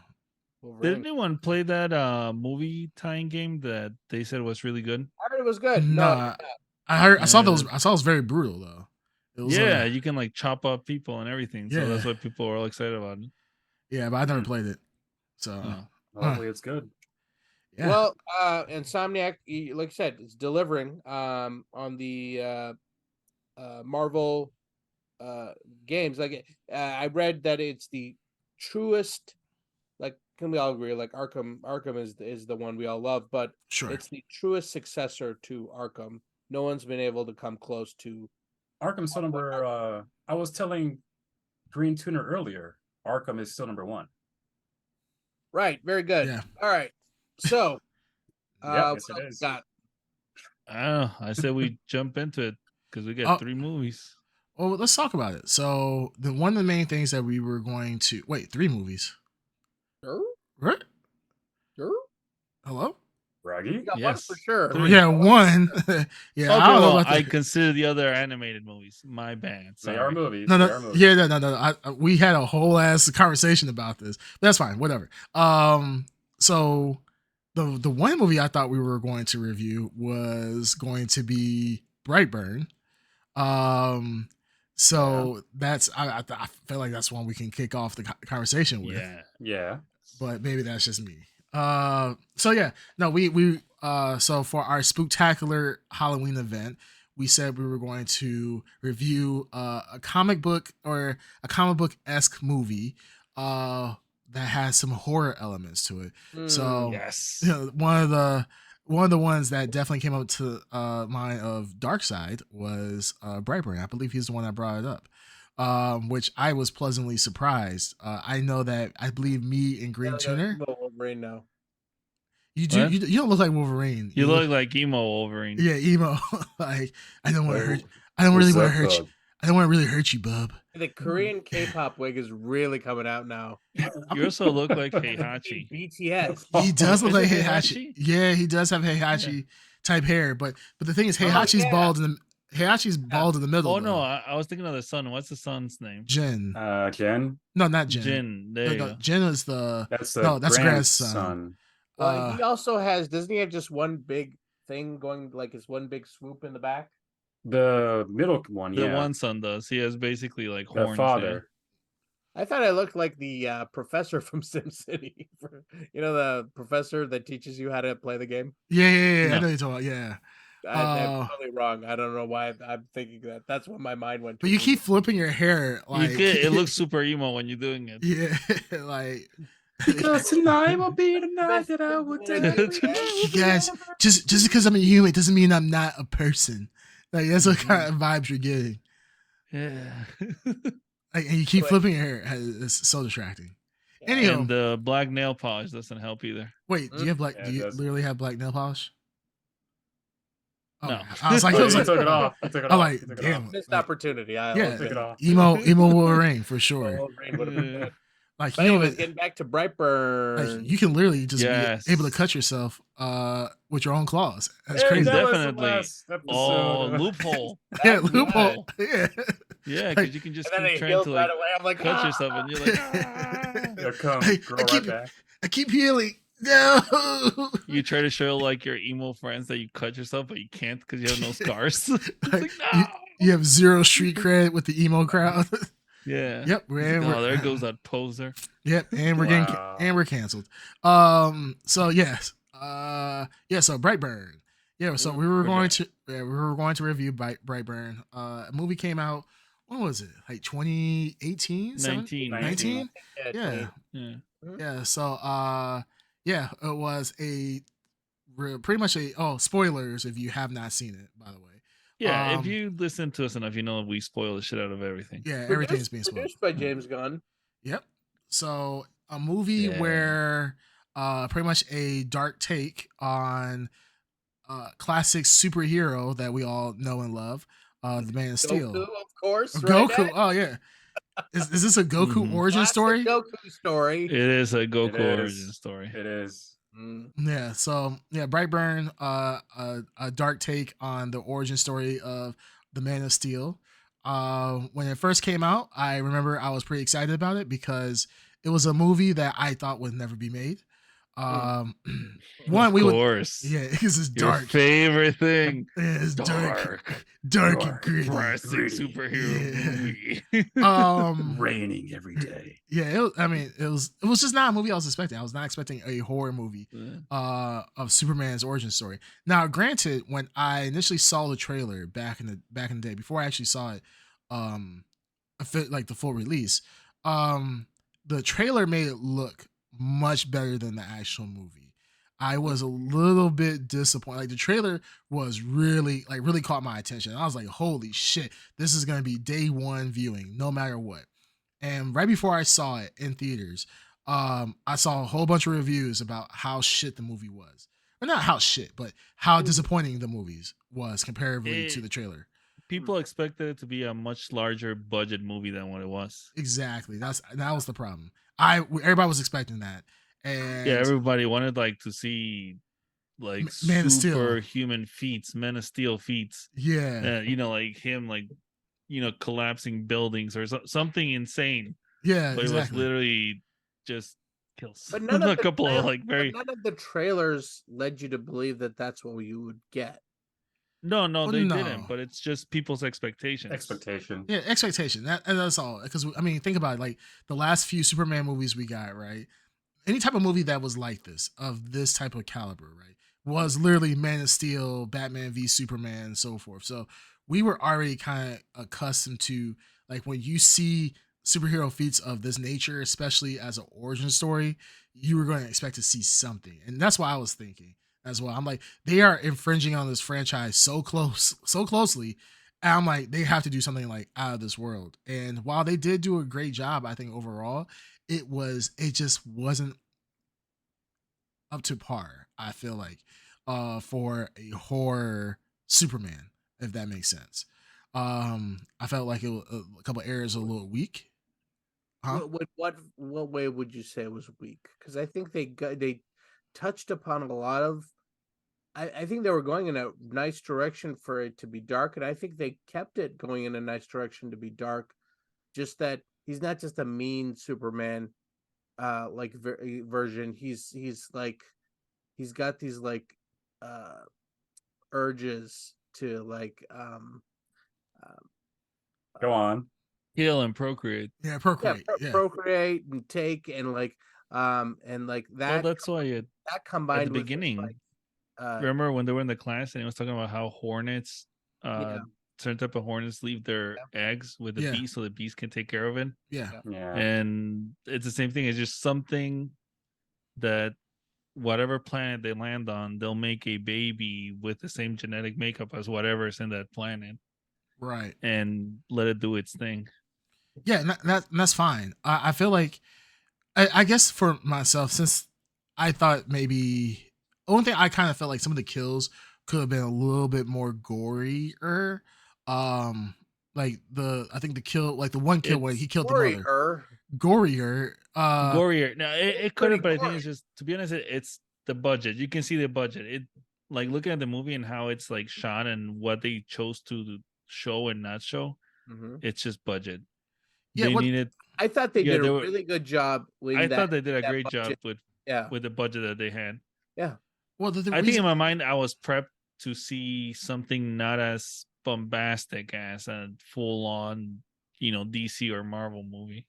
Did Wolverine. anyone play that movie tying game that they said was really good? I heard it was good. Nah. No, I saw Yeah. those. I saw it was very brutal though. It was, Yeah, you can like chop up people and everything. So that's Yeah. what people were all excited about. yeah, but I never played it. So Oh. Hopefully it's good. yeah. Well, Insomniac, like I said, it's delivering on the Marvel games. Like I read that it's the truest. Like, can we all agree? Like Arkham is the one we all love, but sure. it's the truest successor to Arkham. No one's been able to come close to. Arkham still number. I was telling Green Tuner earlier. Arkham is still number 1. Right, very good. Yeah. All right, so Yeah, what yes, it else we is. got? I don't know. I said we jump into it because we Oh. got 3 movies. Well, let's talk about it. So, one of the main things that we were going to 3 movies. Sure, Right? sure. Hello? Raggy? We got one Yes. for sure. Three. Yeah, one. Yeah, I Okay, don't know well, about I that. consider the other animated movies. My bad. They Sorry. are movies. No, They no, are movies. yeah, no. We had a whole ass conversation about this. But that's fine. Whatever. So the one movie I thought we were going to review was going to be Brightburn. So that's I feel like that's one we can kick off the conversation with. Yeah. Yeah. But maybe that's just me. So yeah, no, we so for our Spooktacular Halloween event, we said we were going to review a comic book or a comic book esque movie that has some horror elements to it. So Yes. you know, one of the ones that definitely came up to mind of Dark Side was Brightburn. I believe he's the one that brought it up. Which I was pleasantly surprised. I know that I believe me and Green Tuner. Wolverine now. You do. What? You don't look like Wolverine. You look like emo Wolverine. Yeah, emo. Like I don't want to Oh, hurt. I don't really what's want up, to hurt you. bub? I don't want to really hurt you, bub. The Korean K-pop wig is really coming out now. You also look like Heihachi. BTS. He does look Is like it Heihachi. Heihachi? Yeah, he does have Heihachi type hair, but the thing is, Heihachi's yeah. bald in the middle. Oh no, though. I was thinking of the son. What's the son's name? Jin. Jen. No, not Jin. Jin. There you No, go. Jin is the That's the no, that's grandson. grandson. Well, he also has. Doesn't he have just one big thing going, like it's one big swoop in the back? The middle one, The yeah. one son does. He has basically like The horns. father. I thought I looked like the professor from SimCity. The professor that teaches you how to play the game. Yeah. I No. know you're talking about. Yeah. I'm totally wrong. I don't know why I'm thinking that. That's what my mind went to. But you keep flipping your hair like It looks super emo when you're doing it. yeah, like Because tonight will be the night that I will you guys just because I'm a human doesn't mean I'm not a person. Like that's what kind of vibes you're getting. Yeah. Like, and you keep flipping your hair. It's so distracting. Anyhow, And the black nail polish doesn't help either. wait, do you have black? Yeah, do it you does. literally have black nail polish? Oh, No. I was like, He took it off. He took it I'm off. like, He took it damn. off. Missed Like, opportunity. yeah, Take it off. emo Wolverine for sure. Wolverine would have been good. Like But you know, anyways, getting back to Brightburn. like you can literally just Yes. be able to cut yourself with your own claws. That's Hey, crazy. that was the Definitely. last episode. Oh, loophole. Yeah, That's loophole. Yeah. Yeah, Like- because you can just and then keep it trying heals to right like away. I'm like, cut yourself, and you're like, It'll come, I grow keep- right back. I keep healing. No. you try to show like your emo friends that you cut yourself, but you can't because you have no scars. It's Like, like, no. you have zero street cred with the emo crowd. Yeah. Yep, It's like, we're oh, there goes that poser. Yep, and we're Wow. we're canceled. So yes, so Brightburn. Yeah, so we were going to review Brightburn. A movie came out. When was it? Like 2018, 19. 19? Yeah, Yeah. yeah. So it was pretty much spoilers if you have not seen it. By the way, Yeah, Um, if you listen to us enough, you know we spoil the shit out of everything. yeah, everything's being spoiled. Produced by James Gunn. Yep. So a movie Yeah. where pretty much a dark take on classic superhero that we all know and love, the Man of Steel. Goku, of course. Goku. Right, Oh yeah. Is this a Goku Mhm. origin Classic story? Goku story. It is a Goku is. origin story. It is. Yeah. So yeah, Brightburn, a dark take on the origin story of the Man of Steel. When it first came out, I remember I was pretty excited about it because it was a movie that I thought would never be made. One, Of we would, course. yeah, because it's Your dark. favorite thing. Yeah, it's dark and gritty. Classic Gritty. superhero Yeah. movie. Raining every day. Yeah, it was just not a movie I was expecting. I was not expecting a horror movie of Superman's origin story. Now, granted, when I initially saw the trailer back in the day, before I actually saw it, like the full release, the trailer made it look much better than the actual movie. I was a little bit disappointed. Like the trailer was really caught my attention. I was like, holy shit, this is gonna be day one viewing, no matter what. And right before I saw it in theaters, I saw a whole bunch of reviews about how shit the movie was. or not how shit, but how disappointing the movies was comparatively to It- the trailer. People expected it to be a much larger budget movie than what it was. Exactly. That was the problem. Everybody was expecting that, and Yeah, everybody wanted like to see like Man of Steel. superhuman feats, Men of Steel feats. Yeah, You know, like him, like collapsing buildings or something insane. yeah, But it was exactly. literally just kills. But none of a couple of like but very none of the trailers led you to believe that that's what you would get. no, Well, they no. didn't. But it's just people's expectations. Expectation. Yeah, expectation. And that's all. Because I mean, think about it. Like the last few Superman movies we got, right? Any type of movie that was like this, of this type of caliber, right, was literally Man of Steel, Batman v Superman, and so forth. So we were already kind of accustomed to, like, when you see superhero feats of this nature, especially as an origin story, you were going to expect to see something. And that's why I was thinking as well. I'm like, they are infringing on this franchise so closely. And I'm like, they have to do something like out of this world. And while they did do a great job, I think overall, it just wasn't up to par, I feel like, for a horror Superman, if that makes sense. I felt like a couple areas a little weak. Huh? What way would you say it was weak? Because I think they touched upon a lot of. I think they were going in a nice direction for it to be dark, and I think they kept it going in a nice direction to be dark. Just that he's not just a mean Superman, like version. He's like he's got these like urges to like Go on. Kill and procreate. Yeah, procreate. Yeah, procreate and take and like Well, that that's why it that combined at the with this, beginning. like, Remember when they were in the class and he was talking about how hornets, Yeah. certain type of hornets leave their eggs with the Yeah. bees so the bees can take care of it. yeah, Yeah. And it's the same thing. It's just something that whatever planet they land on, they'll make a baby with the same genetic makeup as whatever's in that planet right. and let it do its thing. Yeah, and that's fine. I feel like, I guess for myself, since I thought maybe only thing I kind of felt like some of the kills could have been a little bit more gorier. Like I think the kill, like the one kill when he killed the mother, gorier. Gorier. Now it could pretty have, but I think gory. it's just, to be honest, it's the budget. You can see the budget. It, like, looking at the movie and how it's like shot and what they chose to show and not show. Mhm. It's just budget. Yeah, They what- needed. I thought they Yeah, did they a were- really good job with I that. thought they did a that great budget. job Yeah. with the budget that they had. Yeah. Well, the I think reason, in my mind I was prepped to see something not as bombastic as a full on, DC or Marvel movie.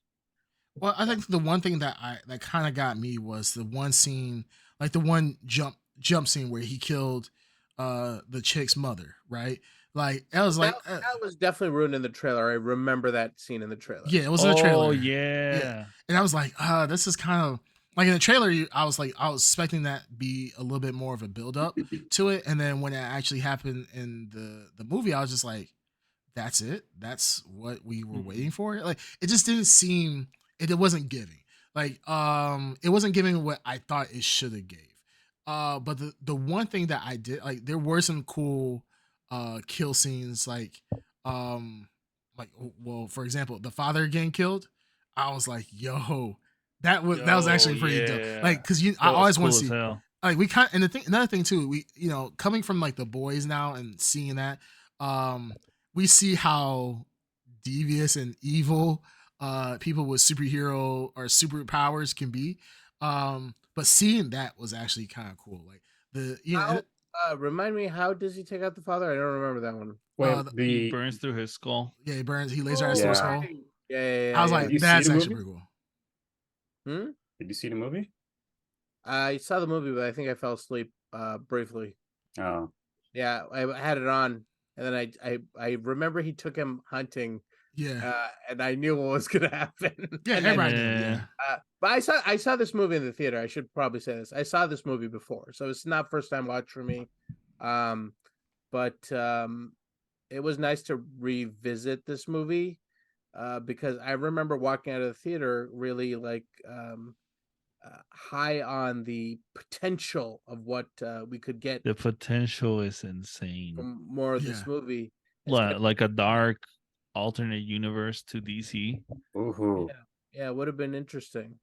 well, I think the one thing that kind of got me was the one scene, like the one jump scene where he killed the chick's mother, right? Like I was like, that was definitely ruined in the trailer. I remember that scene in the trailer. yeah, it was in the trailer. Oh yeah. And I was like, this is kind of like in the trailer. I was expecting that be a little bit more of a build up to it, and then when it actually happened in the movie, I was just like, that's it. That's what we were waiting for. Like it just didn't seem. It wasn't giving. Like it wasn't giving what I thought it should have gave. But the one thing that I did, like, there were some cool kill scenes, like well, for example, the father getting killed. I was like, yo, that was actually pretty dope. Like, because I always want to see, like, we kind, and another thing too, we, coming from like The Boys now and seeing that, we see how devious and evil people with superhero or superpowers can be. But seeing that was actually kind of cool. Like Remind me, how does he take out the father? I don't remember that one. Well, He burns through his skull. Yeah, he laser eyes through his skull. Yeah. I was like, Did you see that's the actually movie? pretty cool. Did you see the movie? I saw the movie, but I think I fell asleep briefly. Oh. Yeah, I had it on, and then I remember he took him hunting. Yeah. And I knew what was gonna happen. Yeah, And everybody then- did. Yeah. But I saw this movie in the theater. I should probably say this. I saw this movie before, so it's not first time watch for me. But it was nice to revisit this movie because I remember walking out of the theater really like high on the potential of what we could get The potential is insane. from more of Yeah. this movie. It's gonna Like a dark alternate universe to DC. Ooh. yeah, it would have been interesting.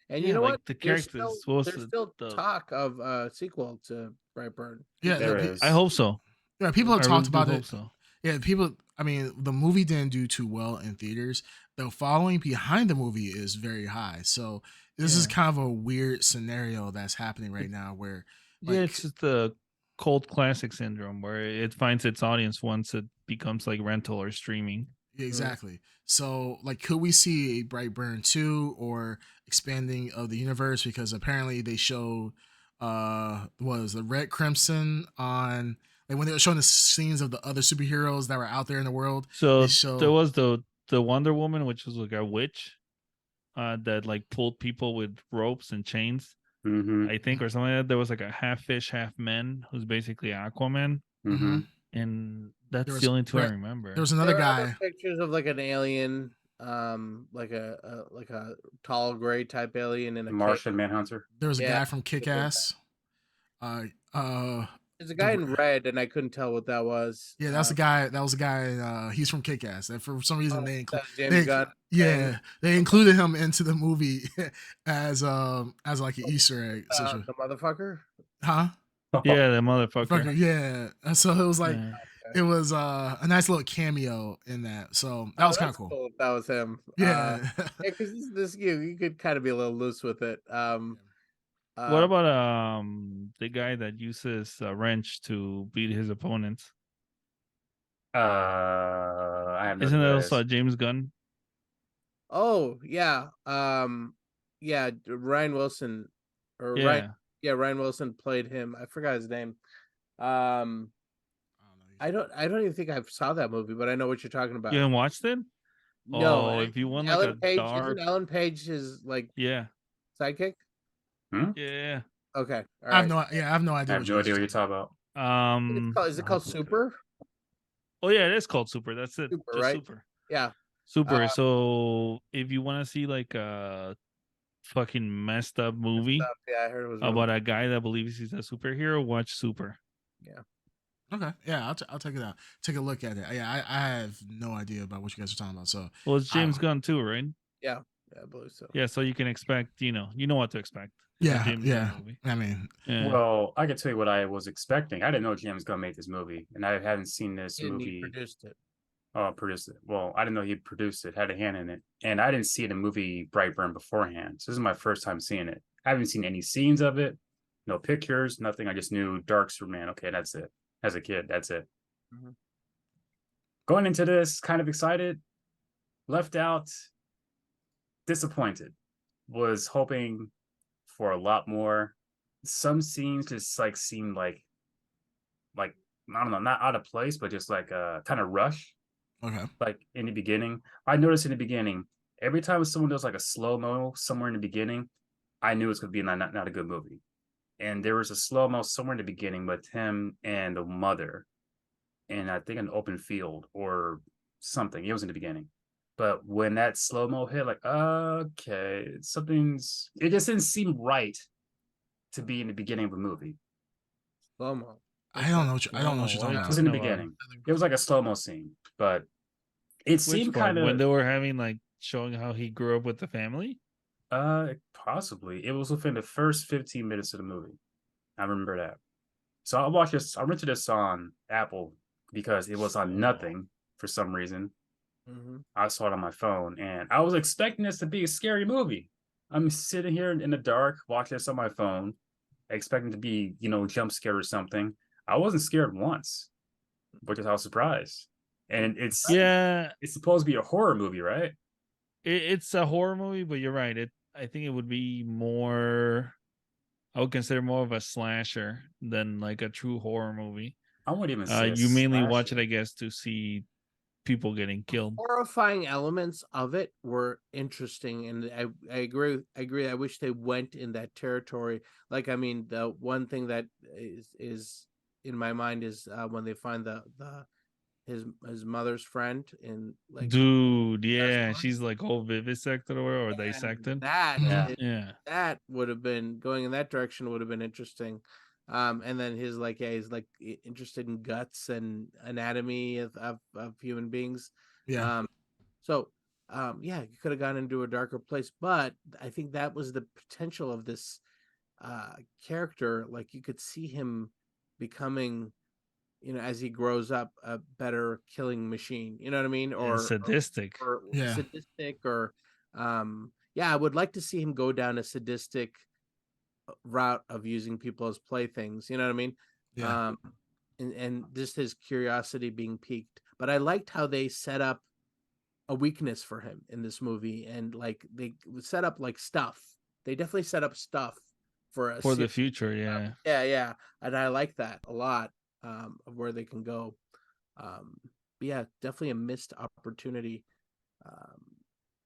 And you Yeah, know like what? the There's characters. there's still talk of a sequel to Brightburn. Yeah, There yeah, is. I hope so. yeah, people have I talked really do about hope it. so. Yeah, people. I mean, the movie didn't do too well in theaters. The following behind the movie is very high. So this is Yeah. kind of a weird scenario that's happening right now, where Yeah, like, it's just the cult classic syndrome where it finds its audience once it becomes like rental or streaming. exactly. So like, could we see a Brightburn 2 or expanding of the universe? Because apparently they showed was the Red Crimson on, like, when they were showing the scenes of the other superheroes that were out there in the world. So They show there was the Wonder Woman, which was like a witch that like pulled people with ropes and chains, Mm-hmm. I think, or something like that. There was like a half fish, half man who's basically Aquaman, Mm-hmm. and that's There the was only two I there, remember. there was another There are other guy. pictures of like an alien, like a tall gray type alien in a Martian Manhunter. There was a Yeah, guy from Kick Ass. There's a guy in red, and I couldn't tell what that was. Yeah, that's the guy. That was the guy. He's from Kick Ass. And for some reason, they That include. James Gunn thing. They included him into the movie as like an Easter egg. The motherfucker. Huh? Yeah, the motherfucker. Fucker, yeah. And so it was like Yeah. it was a nice little cameo in that. So that was kind of That's cool. if that was him. Yeah. because this you could kind of be a little loose with it. What about the guy that uses a wrench to beat his opponents? I have no Isn't that idea. also James Gunn? Oh yeah, yeah. Ryan Wilson, or Yeah. Ryan Wilson played him. I forgot his name. I don't even think I saw that movie, but I know what you're talking about. You haven't watched it? No, Oh, if you want like a dark, isn't Ellen Page his like yeah, sidekick? yeah. Okay, all I have right. I have no I idea have what no you idea what you're guys are talking about. Is it called Super? Oh yeah, it is called Super. That's it. Super, Just right? Super. Yeah. Super. So if you want to see like a fucking messed up movie Yeah, I heard it was really about a guy that believes he's a superhero, watch Super. Okay, yeah, I'll take it out. Take a look at it. Yeah, I have no idea about what you guys are talking about. So Well, it's James Gunn too, right? Yeah, I believe so. Yeah, so you can expect, you know what to expect. It's a yeah, James yeah. Gunn movie. I mean, Yeah. Well, I can tell you what I was expecting. I didn't know James Gunn made this movie, and I hadn't seen this And he movie. produced it. Produced it. Well, I didn't know he produced it, had a hand in it, and I didn't see the movie Brightburn beforehand. So this is my first time seeing it. I haven't seen any scenes of it, no pictures, nothing. I just knew Dark Superman. Okay, that's it. As a kid, that's it. Mhm. Going into this, kind of excited, left out, disappointed. Was hoping for a lot more. Some scenes just like seemed like I don't know, not out of place, but just like kind of rush. okay. Like in the beginning, I noticed in the beginning, every time someone does like a slow mo somewhere in the beginning, I knew it's gonna be not a good movie. And there was a slow mo somewhere in the beginning with him and the mother, and I think an open field or something. It was in the beginning. But when that slow mo hit, like, okay, it just didn't seem right to be in the beginning of a movie. Slow mo. I don't know. I don't know what you're What talking are you It was about. in the talking about? beginning. It was like a slow mo scene, but it Which seemed part? kind When of they were having like showing how he grew up with the family? possibly. It was within the first 15 minutes of the movie. I remember that. So I watched this. I rented this on Apple because it was on nothing for some reason. Mm-hmm. I saw it on my phone, and I was expecting this to be a scary movie. I'm sitting here in the dark watching this on my phone, expecting to be, jump scared or something. I wasn't scared once, which is I was surprised. And it's supposed to be a horror movie, right? It's a horror movie, but you're right. I think it would be more. I would consider more of a slasher than like a true horror movie. I wouldn't even say You mainly watch it, slasher. I guess, to see people getting killed. Horrifying elements of it were interesting, and I agree. I wish they went in that territory. Like, I mean, the one thing that is in my mind is when they find the his mother's friend in like Dude, yeah, one. she's like all vivisected or And dissected. that Yeah. is- Yeah. that would have been going in that direction would have been interesting. And then he's like interested in guts and anatomy of human beings. Yeah. So yeah, you could have gone into a darker place, but I think that was the potential of this character. Like you could see him becoming, as he grows up, a better killing machine. You know what I mean? And sadistic. Or Yeah. sadistic, or yeah, I would like to see him go down a sadistic route of using people as playthings. You know what I mean? Yeah. And just his curiosity being piqued. But I liked how they set up a weakness for him in this movie, and like they set up like stuff. They definitely set up stuff for a For the series. future, yeah. Yeah, and I like that a lot, of where they can go. But yeah, definitely a missed opportunity.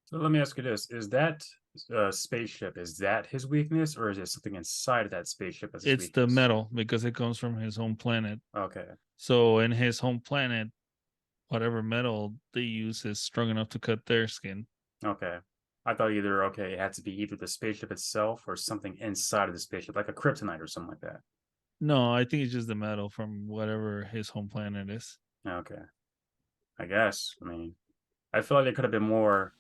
So let me ask you this: is that spaceship, is that his weakness, or is it something inside of that spaceship as his It's the weakness? metal because it comes from his home planet. Okay. So in his home planet, whatever metal they use is strong enough to cut their skin. Okay. I thought it had to be either the spaceship itself or something inside of the spaceship, like a kryptonite or something like that. No, I think it's just the metal from whatever his home planet is. Okay. I guess. I mean, I feel like there could have been more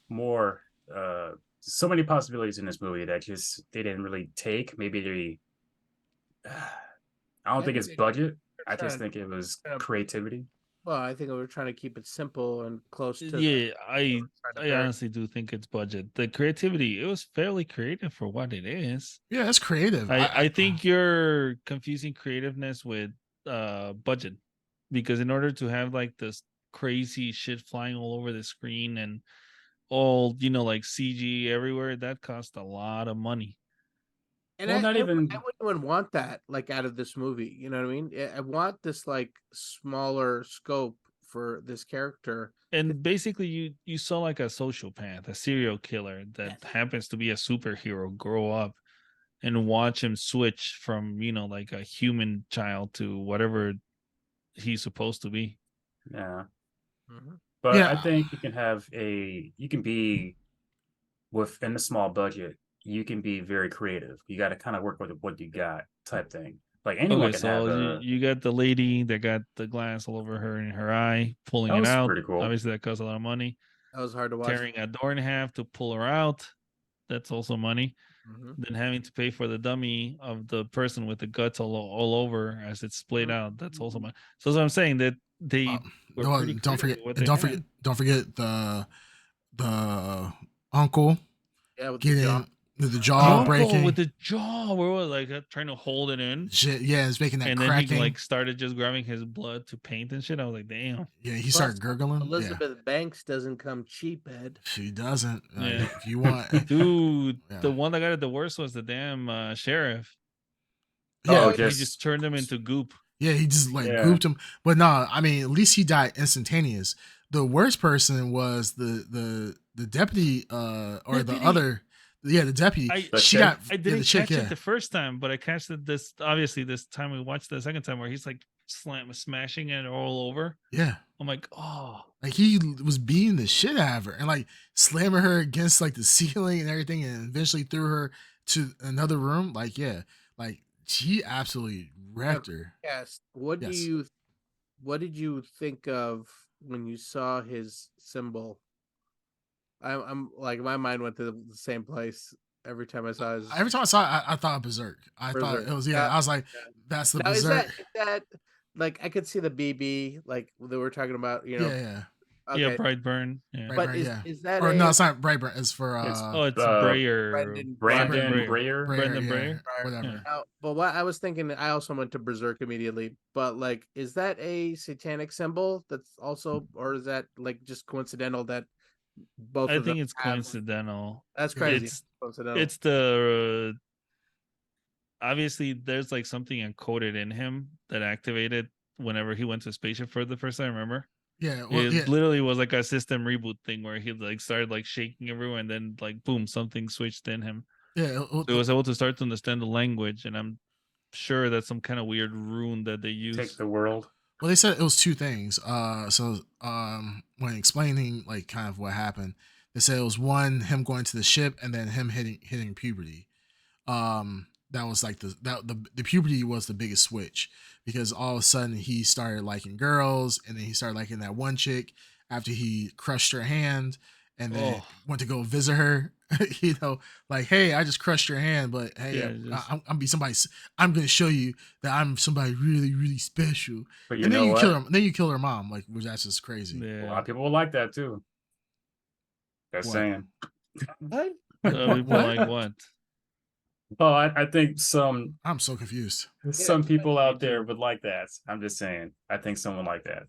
so many possibilities in this movie that just they didn't really take. Maybe they I don't think it's budget. I just think it was creativity. Well, I think we were trying to keep it simple and close to. Yeah, I I honestly do think it's budget. The creativity, it was fairly creative for what it is. Yeah, it's creative. I think you're confusing creativeness with budget, because in order to have like this crazy shit flying all over the screen and all like CG everywhere, that cost a lot of money. And Well, I not even. wouldn't even want that like out of this movie. You know what I mean? I want this like smaller scope for this character. And basically you saw like a sociopath, a serial killer that Yes. happens to be a superhero grow up and watch him switch from like a human child to whatever he's supposed to be. Yeah. Mhm. But Yeah. I think you can be within a small budget, you can be very creative. You got to kind of work with what you got type thing. Like anyone Okay, can so have you got the lady that got the glass all over her in her eye, pulling that it was out. pretty cool. Obviously, that costs a lot of money. That was hard to watch. Tearing a door in half to pull her out, that's also money. Mhm. Then having to pay for the dummy of the person with the guts all over as it's splayed Mhm. out, that's also money. So that's what I'm saying, that they were No, pretty don't creative forget. with what And they don't had. forget the uncle Yeah, with the jaw. getting the The jaw uncle breaking. with the jaw, where was like trying to hold it in, Shit, yeah, it's making that and then cracking. he like started just grabbing his blood to paint and shit. I was like, damn. Yeah, he Plus, started gurgling. Elizabeth Banks doesn't come cheap, Ed. Yeah, she doesn't. Yeah. If you want, Dude, Yeah. the one that got it the worst was the damn sheriff. yeah, Oh, He just turned him into goop. yeah, he just like Yeah. gooped him. But no, I mean, at least he died instantaneous. The worst person was the deputy, or the Deputy. other, the deputy. The She chick? got I didn't the chick, catch it the first time, but I catched it this time we watched it the second time, where he's like smashing it all over. yeah. I'm like, oh, Like he was beating the shit out of her and like slamming her against like the ceiling and everything, and eventually threw her to another room. Like, yeah, like she absolutely wrecked her. Yes. What Yes. did you think of when you saw his symbol? I'm like, my mind went to the same place every time I saw his. Every time I saw it, I thought Berserk. I thought Berserk. it was, Yeah. I was like, that's the Now, is Berserk. that like I could see the BB like they were talking about, Yeah, Okay. yeah, Brightburn. Yeah. Brightburn, But yeah. is that Or no, it's not Brightburn. It's for It's uh, Breyer. Brandon Brandon Breyer. Breyer. Brendan yeah, Breyer? whatever. Yeah. Now, but what I was thinking, I also went to Berserk immediately. But like, is that a satanic symbol? That's also, or is that like just coincidental that both? I of them think it's have- coincidental. That's crazy. It's Coincidental. it's the obviously there's like something encoded in him that activated whenever he went to spaceship for the first time. Remember? Yeah, well, It yeah, literally was like a system reboot thing where he like started like shaking everyone, and then like boom, something switched in him. yeah. So he was able to start to understand the language, and I'm sure that's some kind of weird rune that they use. Take the world. Well, they said it was two things. When explaining like kind of what happened, they said it was one him going to the ship and then him hitting puberty. That was like the puberty was the biggest switch because all of a sudden he started liking girls and then he started liking that one chick after he crushed her hand and then Oh. went to go visit her. Like, hey, I just crushed your hand, but hey, Yeah, I'm be somebody. I'm gonna show you that I'm somebody really, really special. But you And then know you what? kill her. Then you kill her mom. Like, which that's just crazy. A lot Yeah. of people will like that too. Just What? saying. What? People What? like what? Oh, I think some I'm so confused. people out me there too. would like that. I'm just saying. I think someone like that.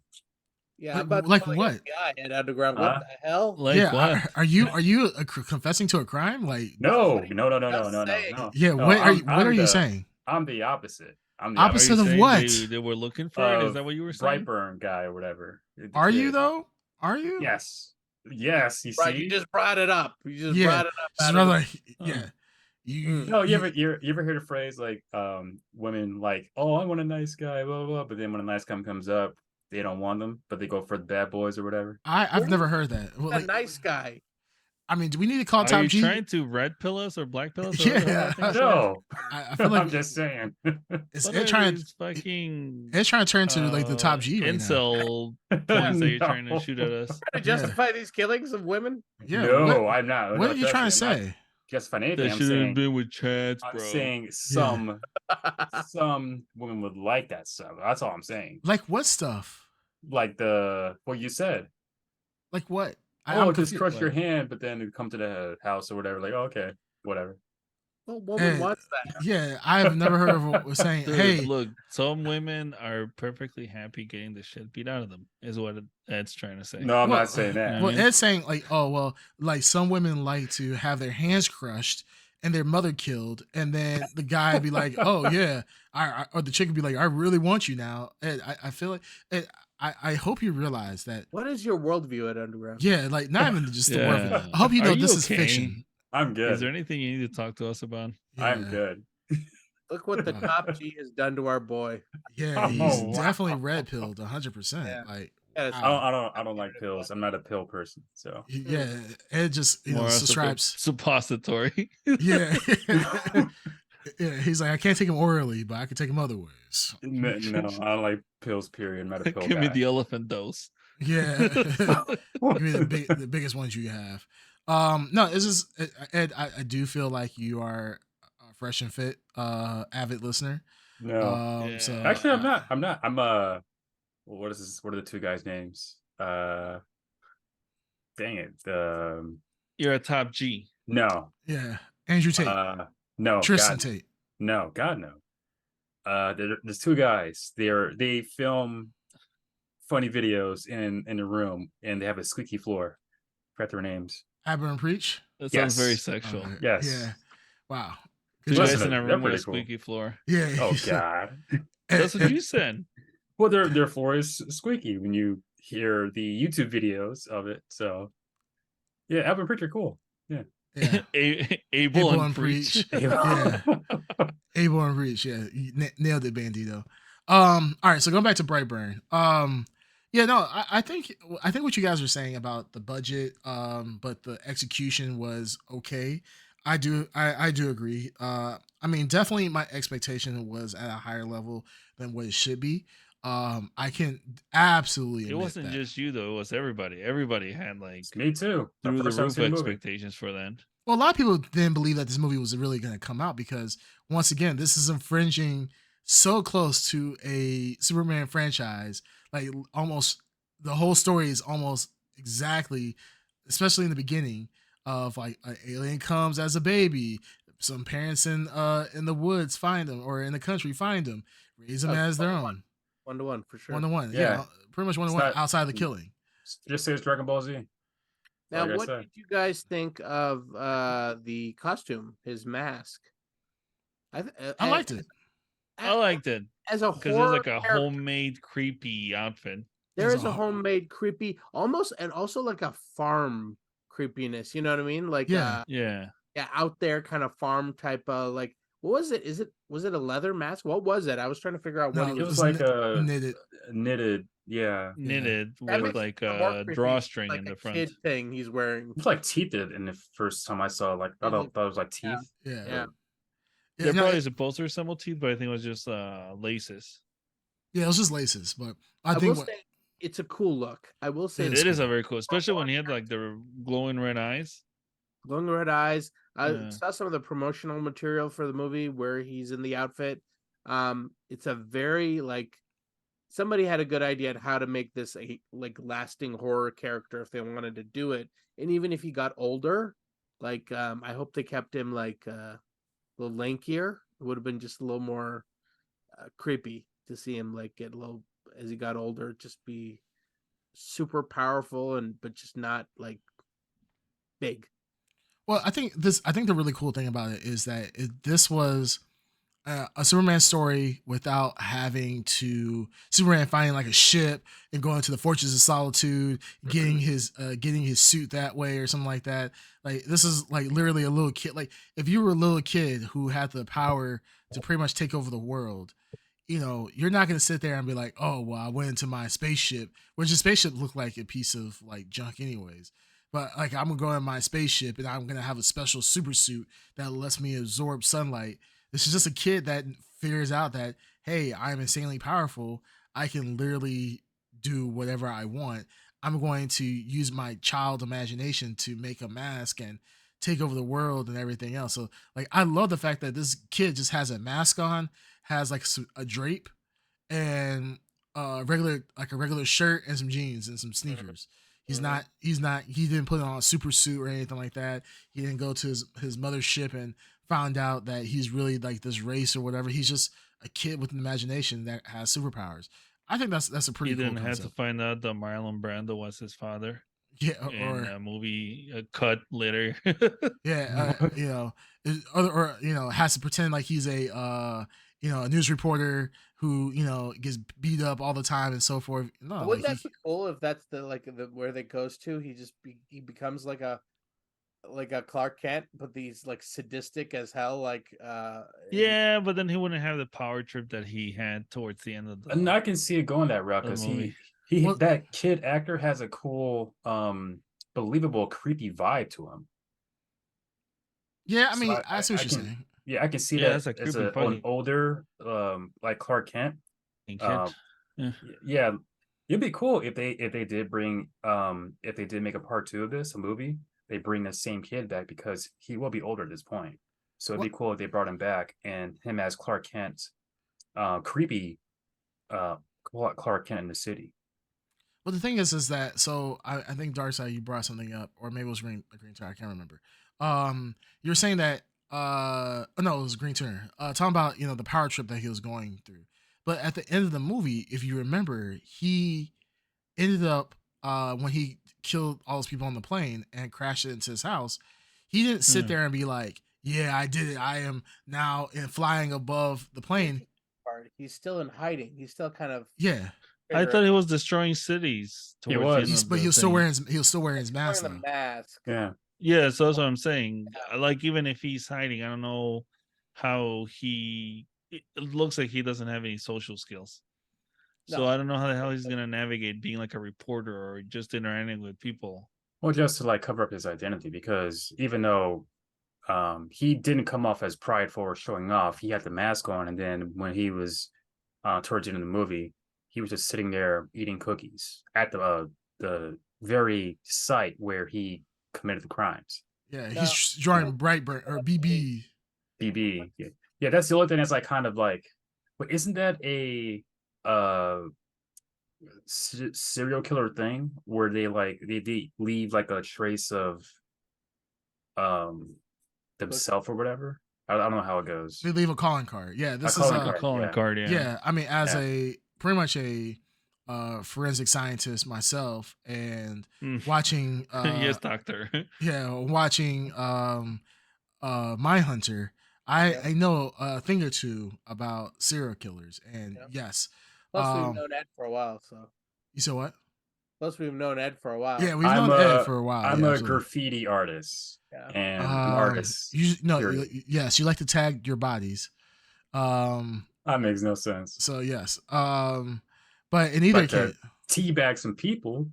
Yeah, I'm Like, about to like call the what? FBI head underground. Huh? What the hell? Like Yeah, what? are you confessing to a crime? Like, No, That's no, no, no, no, just no, no, saying. no. yeah, No, what are you saying? I'm the opposite. I'm the Are Opposite you of saying what? they were looking for it? Is of that what you were saying? Brightburn guy or whatever. The Are you kid. though? Are you? Yes. Yes, you Right, you see? just brought it up. You just Yeah. brought it up. Just Out of another, Huh. yeah. No, you ever hear the phrase like women like, oh, I want a nice guy, blah blah blah, but then when a nice guy comes up, they don't want them, but they go for the bad boys or whatever. I've never heard that. Well, a like, nice guy. I mean, do we need to call Are Top you G? trying to red pill us or black pill us? Or whatever Yeah. that thing said? No, I feel like I'm just saying. it's What it are trying these fucking it's trying to turn to like the Top G right now. incel points that you're trying to No. shoot at us? Trying to justify these killings of women. Yeah. No, I'm not. What No, are you trying to trust me, I'm not say? justifying anything. That I'm should have saying been with Chats, I'm bro. saying Yeah. some women would like that stuff. That's all I'm saying. Like what stuff? Like what you said. Like what? Oh, I'm just confused. crush your hand, but then you come to the house or whatever. Like, oh, okay, whatever. What woman And, wants that? yeah, I've never heard of saying, Dude, hey, look, some women are perfectly happy getting the shit beat out of them, is what Ed's trying to say. No, I'm well, not saying that. Well, mean? Ed's saying like, oh well, like some women like to have their hands crushed and their mother killed, and then the guy be like, oh yeah, or the chick would be like, I really want you now. Ed, I feel like, Ed, I hope you realize that. What is your worldview at Underground? Yeah, like not even just the word. Yeah. I hope you Are know you this is okay? fiction. I'm good. Is there anything you need to talk to us about? I'm Yeah. good. Look what the Uh, Top G has done to our boy. Yeah, he's Oh, wow. definitely red pilled 100%. Yeah. Like, Yeah, it's- wow. I don't like pills. I'm not a pill person. So Yeah, Ed just More subscribes. suppository. Yeah. Yeah, he's like, I can't take him orally, but I can take him other ways. no, I don't like pills. Period. I'm not a pill Give me guy. the elephant dose. Yeah. Give me the biggest ones you have. No, it's just Ed, I do feel like you are a fresh and fit avid listener. No, Yeah. So actually, I'm not. I'm what is this? What are the two guys' names? Dang it. You're a top G. No. yeah, Andrew Tate, No. Tristan God, Tate. no. God, no. There's two guys. They film funny videos in the room, and they have a squeaky floor. Forgot their names. Aberrant Preach. That sounds very Yes. sexual. Okay, Yes. Yeah. Wow. Two Good guys job. in a They're room with a pretty cool. squeaky floor. Yeah. Oh God. That's what you said. Well, their floor is squeaky when you hear the YouTube videos of it. So, yeah, Alvin Pritchard, cool. Yeah. Yeah. Able and preach. Yeah. Able and Preach. Yeah. You nailed it, Bandito. All right. So going back to Brightburn. Yeah, no, I think what you guys are saying about the budget, but the execution was okay. I do agree. I mean, definitely my expectation was at a higher level than what it should be. I can absolutely It admit wasn't that. just you though; it was everybody. Everybody had like Me too. through the First time roof seeing the movie. expectations for that. Well, a lot of people didn't believe that this movie was really going to come out because, once again, this is infringing so close to a Superman franchise. Like, almost the whole story is almost exactly, especially in the beginning, of like an alien comes as a baby. Some parents in the woods find them, or in the country find them, raise them as their own. 1-to-1 for sure. 1-to-1. Yeah. Yeah, pretty much 1-to-1 It's not- outside of the killing. Just say it's Dragon Ball Z. Now, Like I what said. did you guys think of the costume, his mask? I liked it. I liked it as a because horror it's like a character, homemade creepy outfit. There As is a a homemade creepy, almost, and also like a farm creepiness. You know what I mean? Like Yeah. Yeah, yeah, out there kind of farm type of like What was it? Was it a leather mask? What was it? I was trying to figure out what No, he It was. was like a knitted. knitted, yeah. Knitted That with makes it like even more a creepy. drawstring Like in a the front. kid thing he's wearing. It's like teeth in the first time I saw it, like I Mhm. thought it was like Yeah. teeth. Yeah. Yeah. They're no, probably supposed to resemble teeth, but I think it was just laces. yeah, it was just laces, but I I will think what say it's a cool look. I will say It it's It is a cool. very cool, especially when he had like the glowing red eyes. glowing red eyes. I Yeah. saw some of the promotional material for the movie where he's in the outfit. It's a very like somebody had a good idea on how to make this a like lasting horror character if they wanted to do it. And even if he got older, like I hope they kept him like a little lankier. It would have been just a little more creepy to see him like get a little as he got older, just be super powerful and but just not like big. Well, I think the really cool thing about it is that this was a Superman story without having to Superman finding like a ship and going to the Fortress of Solitude, getting his suit that way or something like that. Like this is like literally a little kid. Like if you were a little kid who had the power to pretty much take over the world, you're not going to sit there and be like, oh, well, I went into my spaceship, which a spaceship looked like a piece of like junk, anyways. But like, I'm going to go in my spaceship and I'm going to have a special super suit that lets me absorb sunlight. This is just a kid that figures out that, hey, I'm insanely powerful. I can literally do whatever I want. I'm going to use my child imagination to make a mask and take over the world and everything else. So, like, I love the fact that this kid just has a mask on, has like a drape and a regular shirt and some jeans and some sneakers. He didn't put on a super suit or anything like that. He didn't go to his mother's ship and found out that he's really like this race or whatever. He's just a kid with an imagination that has superpowers. I think that's a pretty He cool didn't have to concept. find out that Marlon Brando was his father Yeah, in or a movie cut later. yeah, has to pretend like he's a news reporter who gets beat up all the time and so forth. No, Wouldn't like that be cool if that's the like the where they goes to? He becomes like a Clark Kent, but he's like sadistic as hell. Like Yeah, but then he wouldn't have the power trip that he had towards the end of And I can see it going that route the because movie. he Well- that kid actor has a cool, believable, creepy vibe to him. yeah. I So mean, I see what I you're can, saying. yeah, I can see Yeah, that that's a as creepy an fucking older, like Clark Kent. kid. Uh, Yeah. yeah, it'd be cool if they did bring if they did make a part 2 of this, a movie, they bring the same kid back because he will be older at this point. So it'd What? be cool if they brought him back and him as Clark Kent, creepy uh Clark Kent in the city. Well, the thing is that so I think Darkside, you brought something up, or maybe it was Green Turner. I can't remember. You were saying that oh, no, it was Green Turner. Talking about the power trip that he was going through, but at the end of the movie, if you remember, he ended up when he killed all those people on the plane and crashed it into his house. He didn't sit there and be like, "Yeah, I did it. I am now in flying above the plane." part. He's still in hiding. He's still kind of Yeah, I thought he was destroying cities He towards the end was. of but the he was still thing. wearing his mask wearing though. the mask. Yeah. Yeah, so that's what I'm saying. Like, even if he's hiding, I don't know how he. It looks like he doesn't have any social skills. So No. I don't know how the hell he's gonna navigate being like a reporter or just interacting with people. Well, just to like cover up his identity, because even though he didn't come off as prideful or showing off, he had the mask on, and then when he was towards the end of the movie, he was just sitting there eating cookies at the very site where he committed the crimes. Yeah, No. he's drawing Brightburn or BB. BB, yeah, yeah, that's the only thing that's like kind of like, but isn't that a uh serial killer thing where they leave like a trace of um themselves or whatever? I don't know how it goes. They leave a calling card. Yeah, A this is calling A card, calling yeah. card, yeah. yeah. I mean, as Yeah. a pretty much a forensic scientist myself, and watching Yes, doctor. watching Mindhunter, I know a thing or two about serial killers, and Yeah. yes, Plus, we've um, known Ed for a while, so you said what? Plus, we've known Ed for a while. Yeah, we've I'm known Ed a for a while. I'm yeah, a absolutely. graffiti artist Yeah. and an artist. period. Yes, you like to tag your bodies. That makes no sense. So yes. But in either But to case, teabag some people.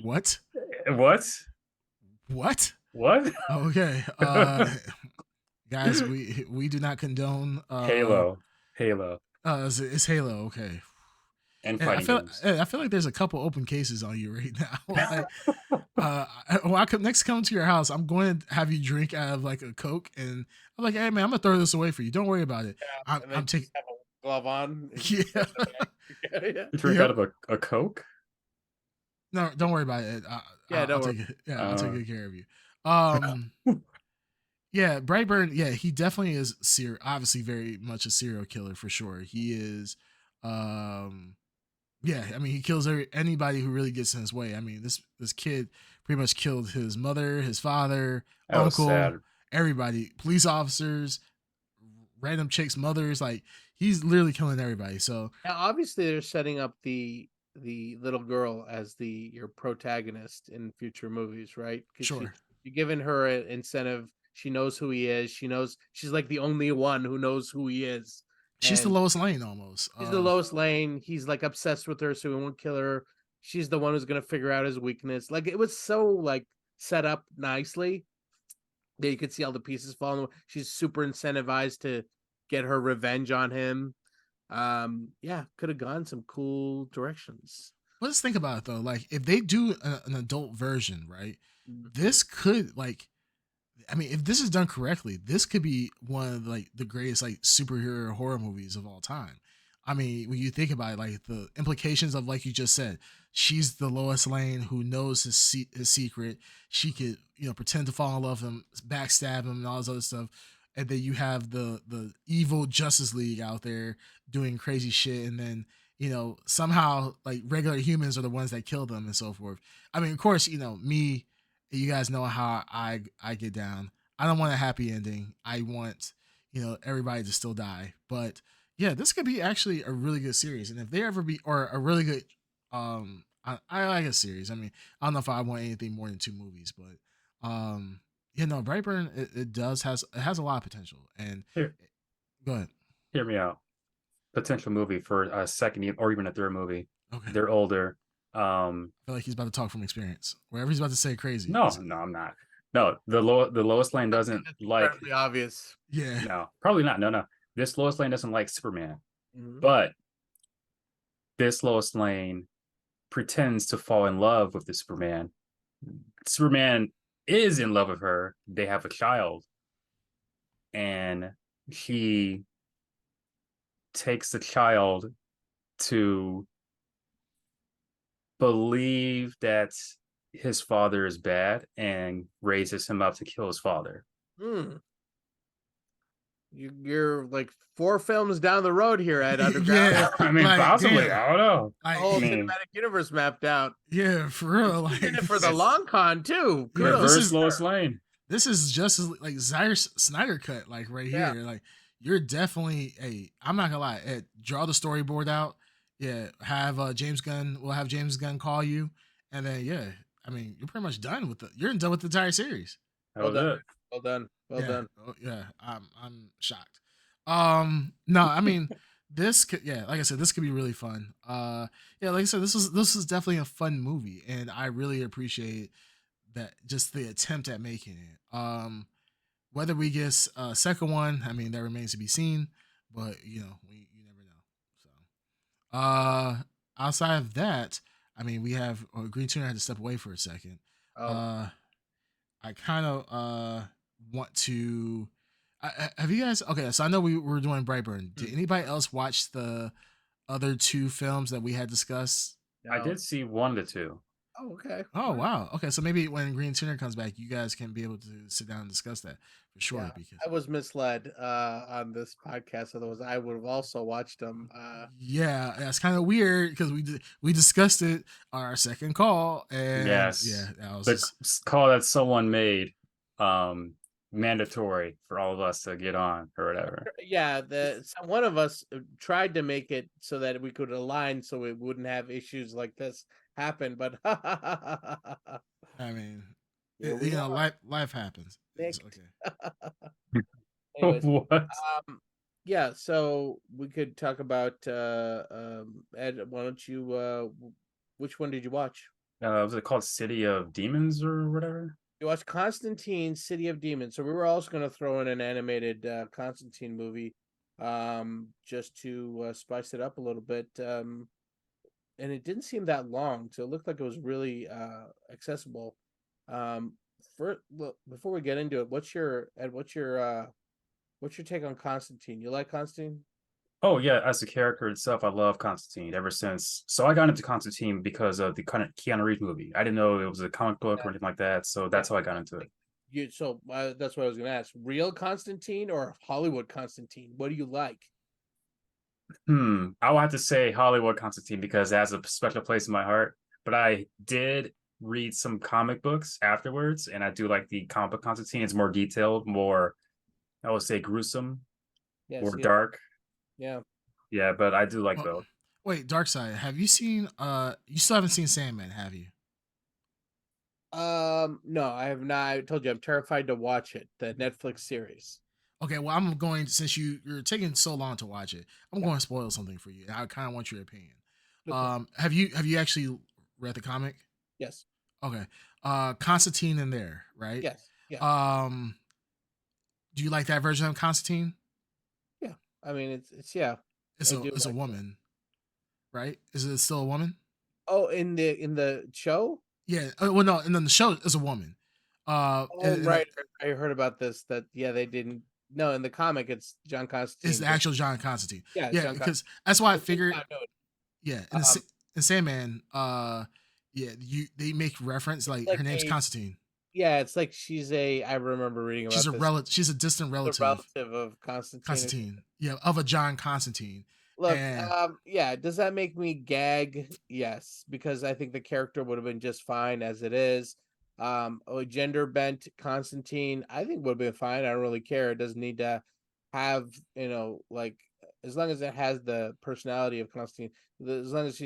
what? What? What? What? Okay. Guys, we do not condone Halo. it's Halo, okay. And And fighting games. I feel like there's a couple open cases on you right now. Like, when I next come to your house, I'm going to have you drink out of like a Coke, and I'm like, hey man, I'm gonna throw this away for you. Don't worry about it. Yeah, and then I'm taking. just have a glove on. Yeah. Yeah. You drink Yep. out of a Coke? No, don't worry about it. Yeah, don't I'll worry. take it. Yeah, I'll take good care of you. Yeah, Brightburn. Yeah, he definitely is obviously very much a serial killer for sure. He is. Yeah, I mean, he kills anybody who really gets in his way. I mean, this kid pretty much killed his mother, his father, That was uncle, sad. everybody, police officers, random chicks' mothers. Like, he's literally killing everybody. So Now, obviously, they're setting up the little girl as your protagonist in future movies, right? Because sure, you're giving her an incentive. She knows who he is. She knows she's like the only one who knows who he is. she's the And Lois Lane almost. she's the Lois Lane. He's like obsessed with her, so he won't kill her. She's the one who's gonna figure out his weakness. Like, it was so like set up nicely that you could see all the pieces falling. She's super incentivized to get her revenge on him. Yeah, could have gone some cool directions. Let's think about it though. Like, if they do an adult version, right? Mhm. This could like. I mean, if this is done correctly, this could be one of like the greatest like superhero horror movies of all time. I mean, when you think about it, like the implications of like you just said, she's the Lois Lane who knows his secret. She could pretend to fall in love with him, backstab him, and all this other stuff. And then you have the evil Justice League out there doing crazy shit, and then somehow like regular humans are the ones that kill them and so forth. I mean, of course, me. You guys know how I get down. I don't want a happy ending. I want everybody to still die. But yeah, this could be actually a really good series. And if they ever be or a really good I like a series. I mean, I don't know if I want anything more than 2 movies, but Brightburn it has a lot of potential. And Here, go ahead. hear me out. Potential movie for a second or even a third movie. Okay. They're older. I feel like he's about to talk from experience. Wherever he's about to say crazy. No, I'm not. No, the Lois Lane doesn't It's like. incredibly obvious. Yeah. No, probably not. No. This Lois Lane doesn't like Superman, Mhm. but this Lois Lane pretends to fall in love with the Superman. Superman is in love with her. They have a child, and he takes the child to believe that his father is bad and raises him up to kill his father. You're like 4 films down the road here, Ed Underground. Yeah. I mean, Like, possibly. damn. I don't know. Like, The whole I mean, cinematic universe mapped out. yeah, for real. He's in Like, it for the long con too. Yeah, Kudos. this reverse is- Lois Lane. this is just as like Snyder cut, like right Yeah. here. Like, you're definitely I'm not gonna lie, draw the storyboard out. Yeah, have James Gunn. We'll have James Gunn call you, and then I mean, you're pretty much done with you're done with the entire series. That Well was done. it. Well done. Well yeah. done. Oh, yeah, I'm shocked. No, I mean this could like I said, this could be really fun. Yeah, like I said, this is definitely a fun movie, and I really appreciate that just the attempt at making it. Whether we get a second one, I mean that remains to be seen, but you never know. So outside of that, I mean we have Green Tuner had to step away for a second. Oh. I kind of want to. Have you guys? Okay, so I know we were doing Brightburn. Did anybody else watch the other 2 films that we had discussed? I No. did see 1 to 2. Oh, okay. Oh wow. Okay, so maybe when Green Tuner comes back, you guys can be able to sit down and discuss that for sure. Yeah, Because I was misled on this podcast. Otherwise, I would have also watched them. yeah, that's kind of weird because we discussed it on our second call, and Yes. yeah, that was The just call that someone made mandatory for all of us to get on or whatever. Yeah, one of us tried to make it so that we could align so we wouldn't have issues like this happen, but I mean, here we are, life happens. It's nicked. okay. Anyways, What? yeah, so we could talk about Ed, why don't you which one did you watch? Was it called City of Demons or whatever? You watched Constantine, City of Demons. So we were also going to throw in an animated Constantine movie, just to spice it up a little bit. And it didn't seem that long, so it looked like it was really accessible. Before we get into it, what's your take on Constantine? You like Constantine? Oh yeah, as a character itself, I love Constantine ever since. So I got into Constantine because of the Keanu Reeves movie. I didn't know it was a comic book or anything like that, so that's how I got into it. That's what I was going to ask. Real Constantine or Hollywood Constantine? What do you like? I would have to say Hollywood Constantine because it has a special place in my heart. But I did read some comic books afterwards, and I do like the comic book Constantine. It's more detailed, more, I would say, gruesome, Yes, or yeah, dark. yeah. Yeah, but I do like Well, both. wait, Dark Side, have you seen? You still haven't seen Sandman, have you? No, I have not. I told you I'm terrified to watch it, the Netflix series. Okay, well, I'm going, since you're taking so long to watch it, I'm Yeah. going to spoil something for you. I kind of want your opinion. Okay. Have you actually read the comic? Yes. Okay. Constantine in there, right? Yes. Yeah. Do you like that version of Constantine? Yeah. I mean, it's yeah. It's I a do it's a like that. woman, right? Is it still a woman? Oh, in the show? Yeah. Well, no, and then the show is a woman. Oh, And right. I heard about this. That they didn't. No, in the comic, it's John it's Constantine. the actual John Constantine. Yeah, Yeah, John because that's why I Constantine. figured. Continuity. Yeah, Um, in Sandman, yeah, they make reference like like her name's Constantine. yeah, it's like I remember reading about She's a this. relative. She's a distant The relative. relative of Constantine. Constantine. Yeah, of a John Constantine. Look, And yeah, does that make me gag? Yes, because I think the character would have been just fine as it is. A gender bent Constantine, I think would have been fine. I don't really care. It doesn't need to have, like, as long as it has the personality of Constantine, as long as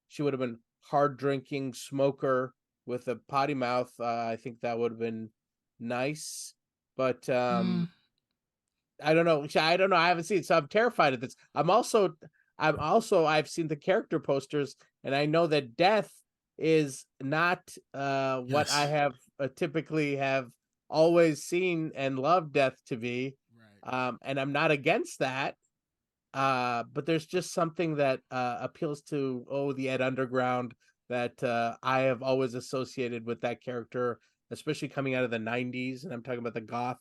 she would have been hard drinking smoker with a potty mouth, I think that would have been nice. But I don't know. I don't know. I haven't seen it, so I'm terrified of this. I've seen the character posters, and I know that death is not what I Yes. have typically have always seen and loved death to be. right. And I'm not against that. But there's just something that appeals to the Ed Underground that I have always associated with that character, especially coming out of the '90s, and I'm talking about the goth,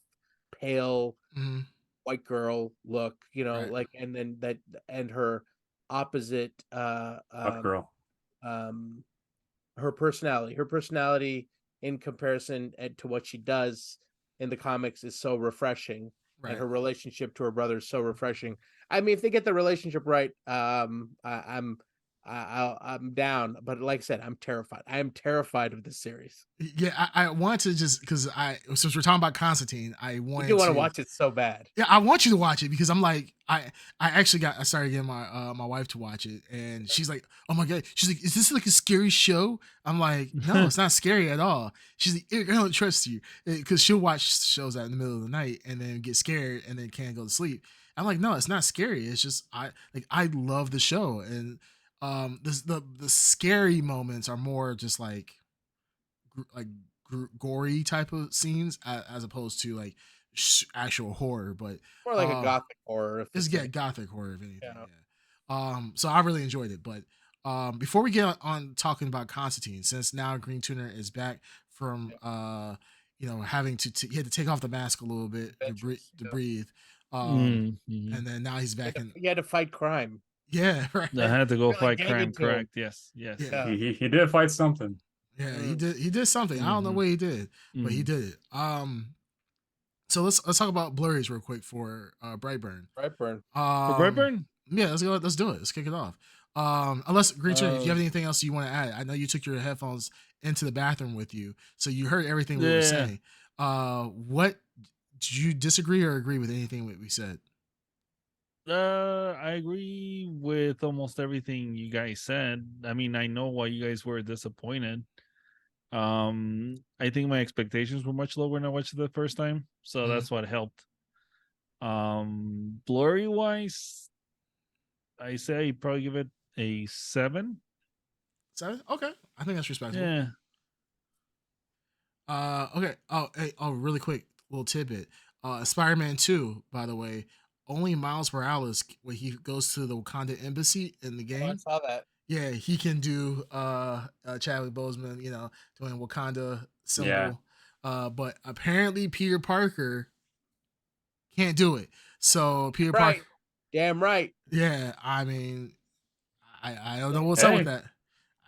pale Mhm. white girl look, Right. like, and then that, and her opposite, Tough girl. um, her personality in comparison to what she does in the comics is so refreshing, and Right. her relationship to her brother is so refreshing. I mean, if they get the relationship right, I'm down. But like I said, I'm terrified. I am terrified of this series. Yeah, I want to just because since we're talking about Constantine, I You wanted do want to to watch it so bad. Yeah, I want you to watch it because I'm like I started getting my wife to watch it and she's like, oh my god, she's like, is this like a scary show? I'm like, no, it's not scary at all. She's like, I don't trust you because she'll watch shows out in the middle of the night and then get scared and then can't go to sleep. I'm like, no, it's not scary. It's just I love the show and the scary moments are more just like like gory type of scenes as opposed to like actual horror, but More like a gothic horror, if it's it's gothic horror if anything. Yeah. Yeah. So I really enjoyed it, but before we get on talking about Constantine, since now Green Tuner is back from having he had to take off the mask a little bit to breathe, Mhm. and then now he's back in. He had to fight crime. Yeah, right. I had to go Really fight gave crime. it to him. Correct. Yes. Yes. Yeah. He did fight something. Yeah, he did something. I don't know what he did, but he did it. So let's talk about blurries real quick for Brightburn. Brightburn. For Brightburn? Yeah, let's go. Let's do it. Let's kick it off. Unless Green Tuner, if you have anything else you want to add, I know you took your headphones into the bathroom with you, so you heard everything we were saying. What did you disagree or agree with anything that we said? I agree with almost everything you guys said. I mean, I know why you guys were disappointed. I think my expectations were much lower when I watched it the first time, so Mhm. that's what helped. Blurry wise, I say I'd probably give it a 7. 7? Okay, I think that's respectable. Yeah. Okay. Really quick, little tidbit. Spider-Man 2, by the way, only Miles Morales, when he goes to the Wakanda embassy in the Oh, I game, saw that. yeah, he can do Chadwick Boseman, doing Wakanda Yeah. symbol. But apparently Peter Parker can't do it. So Peter Right. Parker, Damn right. yeah, I mean, I don't know what's up with Hey, that.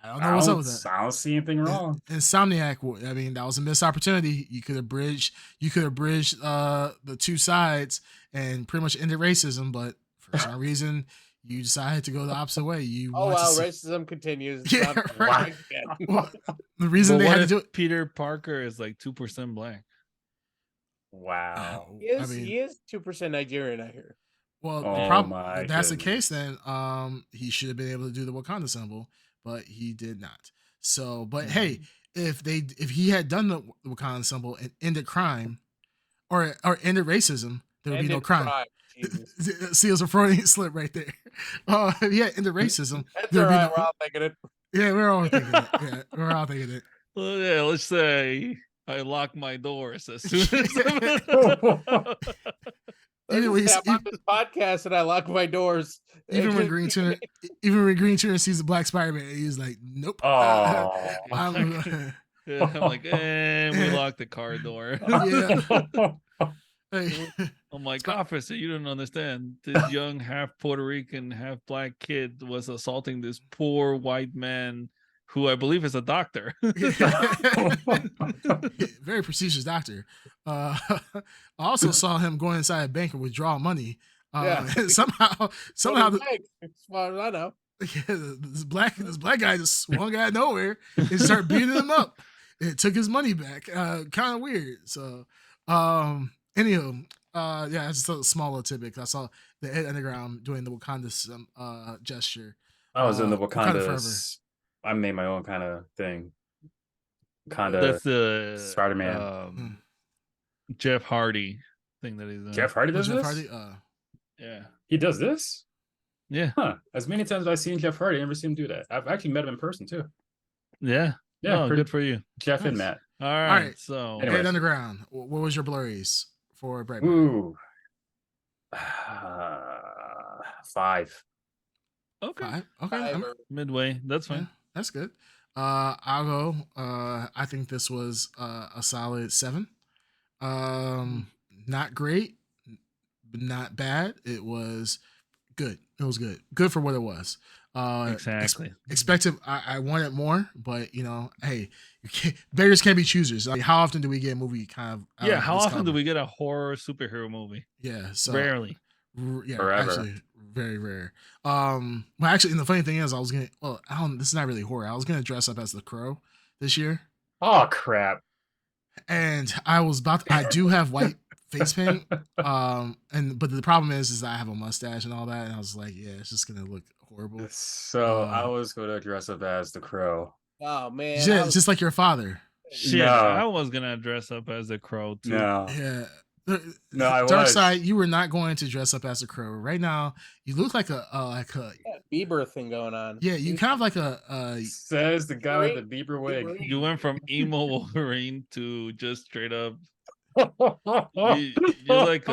I don't know what's up with that. I don't see anything wrong. Insomniac, I mean, that was a missed opportunity. You could have bridged the two sides and pretty much ended racism, but for some reason you decided to go the opposite way. You Oh want wow, to see, racism continues. Yeah, Not right. back again. well, the reason But they what had to if do it. Peter Parker is like 2% black? Wow. I mean, He is 2% Nigerian, I hear. well, the Oh problem, my if that's the case, goodness. then he should have been able to do the Wakanda symbol, but he did not. So, but hey, if he had done the Wakanda symbol and ended crime or ended racism, there would be no Ended crime. Jesus. See, it was a Freudian slip right there. Yeah, ended racism. That's There'd be alright, no. we're all thinking it. Yeah, we're all thinking it. Yeah, we're all thinking it. Well, yeah, let's say I lock my doors as soon as. Even when I'm on this podcast and I lock my doors. even when Green Turner sees the Black Spider-Man, he's like, "Nope." Oh. I'm, Yeah, I'm like, we locked the car door. yeah. Hey, I'm like, officer, you don't understand. This young half Puerto Rican, half black kid was assaulting this poor white man who I believe is a doctor. very prestigious doctor. I also saw him going inside a bank and withdraw money. Yeah. Somehow, As far as I know. this black guy just swung out of nowhere and started beating him up. It took his money back. Kind of weird. So, anywho, yeah, it's just a small little tidbit. I saw the Ed Underground doing the Wakanda gesture. I was in the Wakanda Wakanda. forever. I made my own kind of thing. Kind of That's the Spider-Man. Jeff Hardy thing that he's doing. Jeff Hardy does Jeff this? Hardy? Yeah. He does this? Yeah. Huh. As many times as I've seen Jeff Hardy, I never seen him do that. I've actually met him in person too. Yeah. Yeah, Oh, good for you. Jeff and Nice. Matt. All right. right. So Anyway. Ed Underground. What was your blurries for Brightburn? Ooh. 5. okay. 5. Okay. Midway. That's Yeah, fine. that's good. I'll go. I think this was a solid 7. Not great, but not bad. It was good. It was good. Good for what it was. Exactly. Expected. I wanted more, but hey, beggars can't be choosers. Like, how often do we get a movie kind of? Yeah. How this often do caliber? we get a horror superhero movie? Yeah. So Rarely. yeah, Forever. actually, very rare. Well, actually, and the funny thing is, I was gonna. Well, this is not really horror. I was gonna dress up as the Crow this year, Oh crap. and I was about. I do have white face paint, but the problem is that I have a mustache and all that, and I was like, yeah, it's just gonna look horrible. So I was gonna dress up as the Crow. Oh man. Yeah, just like your father. Shit. No. I was gonna dress up as a crow too. No. Yeah. No, I Dark was. Side, you were not going to dress up as a Crow. Right now, you look like a Bieber thing going on. yeah, you kind of like a Says the guy with the Bieber wig. You went from emo Wolverine to just straight up. you You're like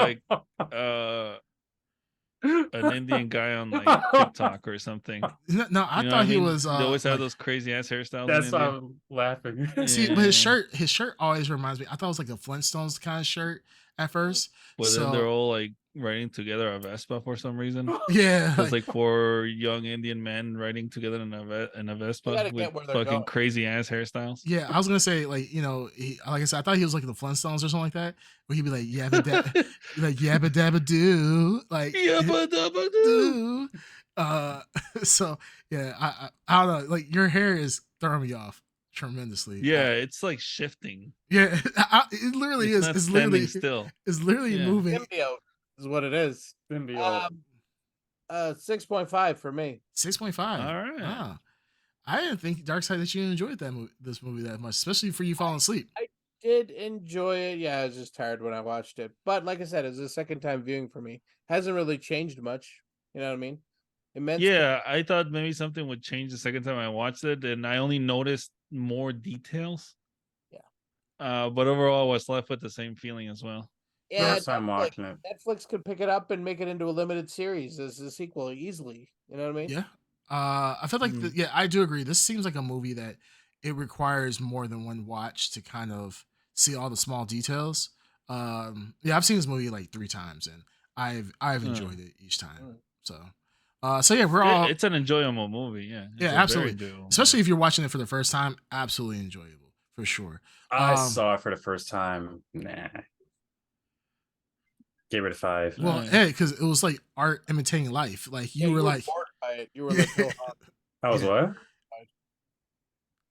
an Indian guy on like TikTok or something. no. I You know thought what he mean? was. They always have like- those crazy ass hairstyles. That's in why India. I'm laughing. See, but his Yeah. shirt always reminds me. I thought it was like a Flintstones kind of shirt at first. But so, then they're all like riding together a Vespa for some reason. yeah, It's like 4 young Indian men riding together in a Vespa gotta with get where they're fucking going. crazy ass hairstyles. yeah. I was gonna say like like I said, I thought he was like the Flintstones or something like that, where he'd be like yabba dabba, like yabba dabba doo, like Yabba dabba doo. doo. So yeah, I don't know. Like your hair is throwing me off. tremendously. Yeah, it's like shifting. Yeah, it literally It's is. not It's standing literally still. it's literally Yeah. moving. Symbiote is what it is. Symbiote. 6.5 for me. 6.5. All right. Wow. I didn't think Darkseid that you enjoyed this movie that much, especially for you falling asleep. I did enjoy it. Yeah, I was just tired when I watched it. But like I said, it was a second time viewing for me. Hasn't really changed much. You know what I mean? Immense. Yeah, I thought maybe something would change the second time I watched it, and I only noticed more details. Yeah. But overall, I was left with the same feeling as well. Yeah, First time watching it. Netflix could pick it up and make it into a limited series as a sequel easily. You know what I mean? Yeah. I feel like Mm. I do agree. This seems like a movie that it requires more than one watch to kind of see all the small details. Yeah, I've seen this movie like 3 times and I've enjoyed it each time. So yeah, we're all It's an enjoyable movie. Yeah. It's yeah, a very absolutely. enjoyable Especially movie. if you're watching it for the first time, absolutely enjoyable for sure. I saw it for the first time. Nah. Gave it a 5. Well, Alright. hey, because it was like art imitating life. Like you were like, bored by it. You were like, "Go on." That was Yeah. what?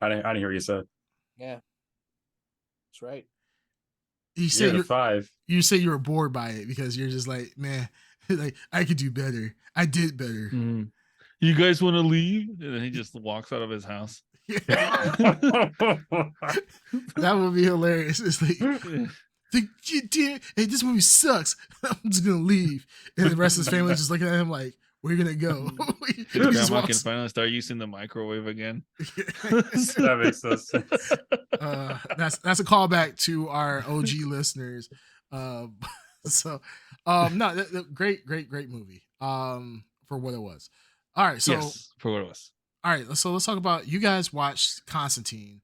I didn't hear what you said. Yeah, that's right. you Gave said it a 5. you say you were bored by it because you're just like, man, like I could do better. I did better. Mhm. You guys want to leave? And then he just walks out of his house. That would be hilarious. It's like, Yeah. hey, this movie sucks. I'm just gonna leave, and the rest of his family is just looking at him like, "Where you gonna go?" He His just grandma can walks- finally start using the microwave again. That makes no sense. That's a callback to our OG listeners. So, no, great movie. For what it was. All right, so Yes, for what it was. all right, so let's talk about you guys watched Constantine,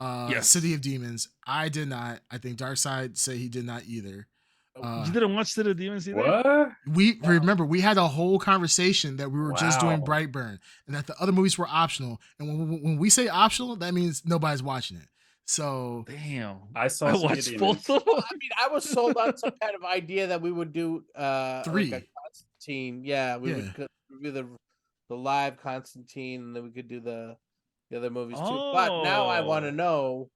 Yes. City of Demons. I did not. I think Darkseid said he did not either. You didn't watch City of Demons either? What? We remember we had a whole conversation that we were just doing Wow. Brightburn and that the other movies were optional. And when we say optional, that means nobody's watching it. So Damn. I saw I City of watched Demons. both of them. I mean, I was sold on some kind of idea that we would do like 3. a Constantine. Yeah, we Yeah. would do the live Constantine, and then we could do the other movies too. But now I want to Oh. know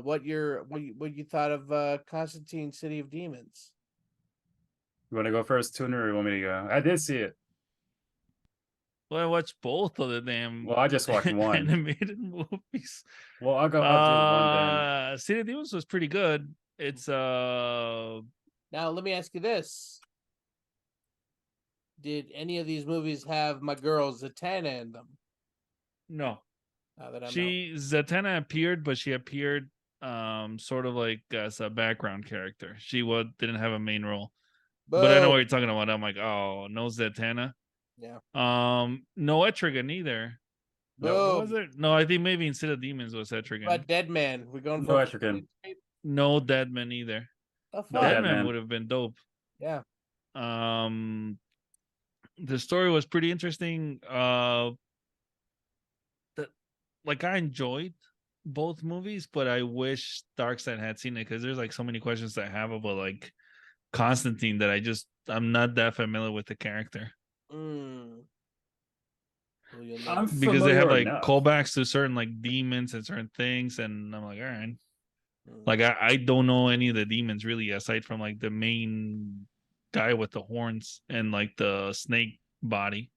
what you thought of Constantine City of Demons. You want to go first, Tuner, or you want me to go? I did see it. Well, I watched both of the damn Well, I just watched one. animated movies. Well, I'll do one then. City of Demons was pretty good. It's Now let me ask you this: did any of these movies have my girl Zatanna in them? no. Now that I'm Zatanna appeared, but she appeared sort of like as a background character. She didn't have a main role. But I know what you're talking about. I'm like, oh, no Zatanna. Yeah. No Etrigan either. No, Was there? No, I think maybe instead of Demons was Etrigan. But Dead Man, we're going no for Etrigan. No Deadman either. Oh, No fuck. Deadman Deadman. would have been dope. Yeah. The story was pretty interesting. Like I enjoyed both movies, but I wish Darkseid had seen it because there's like so many questions that I have about like Constantine that I'm not that familiar with the character. Well, you'll I'm never- Because they have familiar like enough. callbacks to certain like demons and certain things, and I'm like, all right. Mm. Like I don't know any of the demons really, aside from like the main guy with the horns and like the snake body.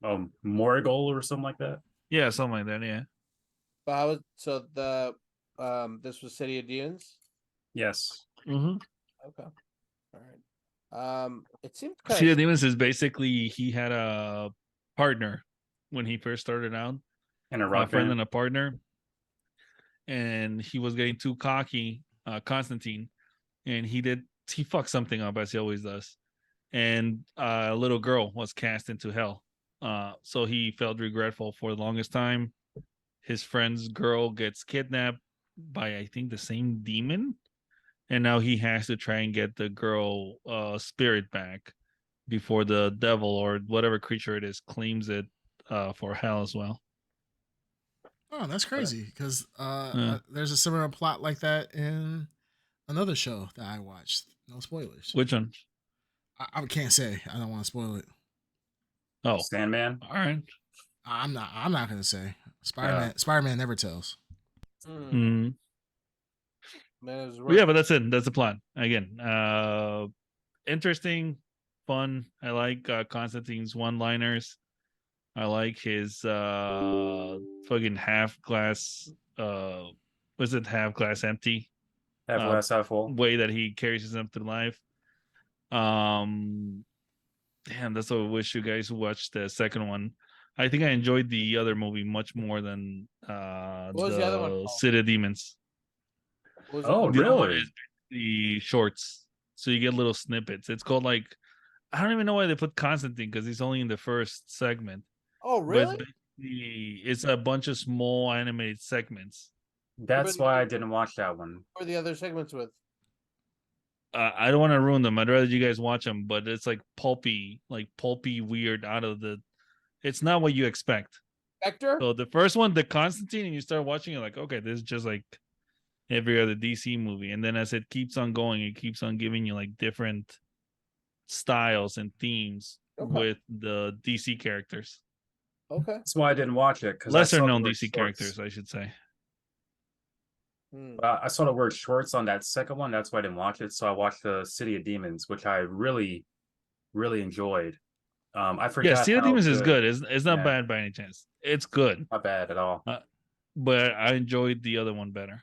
Morgul or something like that. Yeah, something like that. Yeah. But how was so the this was City of Demons? Yes. Mm-hmm. Okay. All right. It seemed kind City of of Demons is basically he had a partner when he first started out, And a a rock friend band. and a partner, and he was getting too cocky, Constantine, and he fucked something up as he always does, and a little girl was cast into hell. So he felt regretful for the longest time. His friend's girl gets kidnapped by I think the same demon, and now he has to try and get the girl spirit back before the devil or whatever creature it is claims it for hell as well. Oh, that's crazy because Yeah. there's a similar plot like that in another show that I watched. No spoilers. Which one? I can't say. I don't want to spoil it. Oh, Sandman. all right. I'm not gonna say. Spider-Man never tells. Mhm. Man, it was But yeah, worth but that's it. That's the plan. Again, interesting, fun. I like Constantine's one-liners. I like his fucking half glass was it half glass empty Half glass half full. way that he carries himself through life. Damn, that's what I wish you guys watched the second one. I think I enjoyed the other movie much more than What was the other one the called? City of Demons. What was Oh, it? The other one really? is the shorts, so you get little snippets. It's called like I don't even know why they put Constantine because he's only in the first segment. Oh, But really? it's a bunch of small animated segments. That's why I didn't watch that one. What are the other segments with? I don't want to ruin them. I'd rather you guys watch them, but it's like pulpy weird out of the. It's not what you expect. Vector? So the first one, the Constantine, and you start watching it like, okay, this is just like every other DC movie, and then as it keeps on going, it keeps on giving you like different styles and themes Okay. with the DC characters, Okay. That's why I didn't watch it because lesser known DC characters, I should say. I saw the word shorts on that second one. That's why I didn't watch it. So I watched the City of Demons, which I really, really enjoyed. I forgot. Yeah, City of how Demons is good. good- It's not Yeah. bad by any chance. It's good, Not bad at all. but I enjoyed the other one better.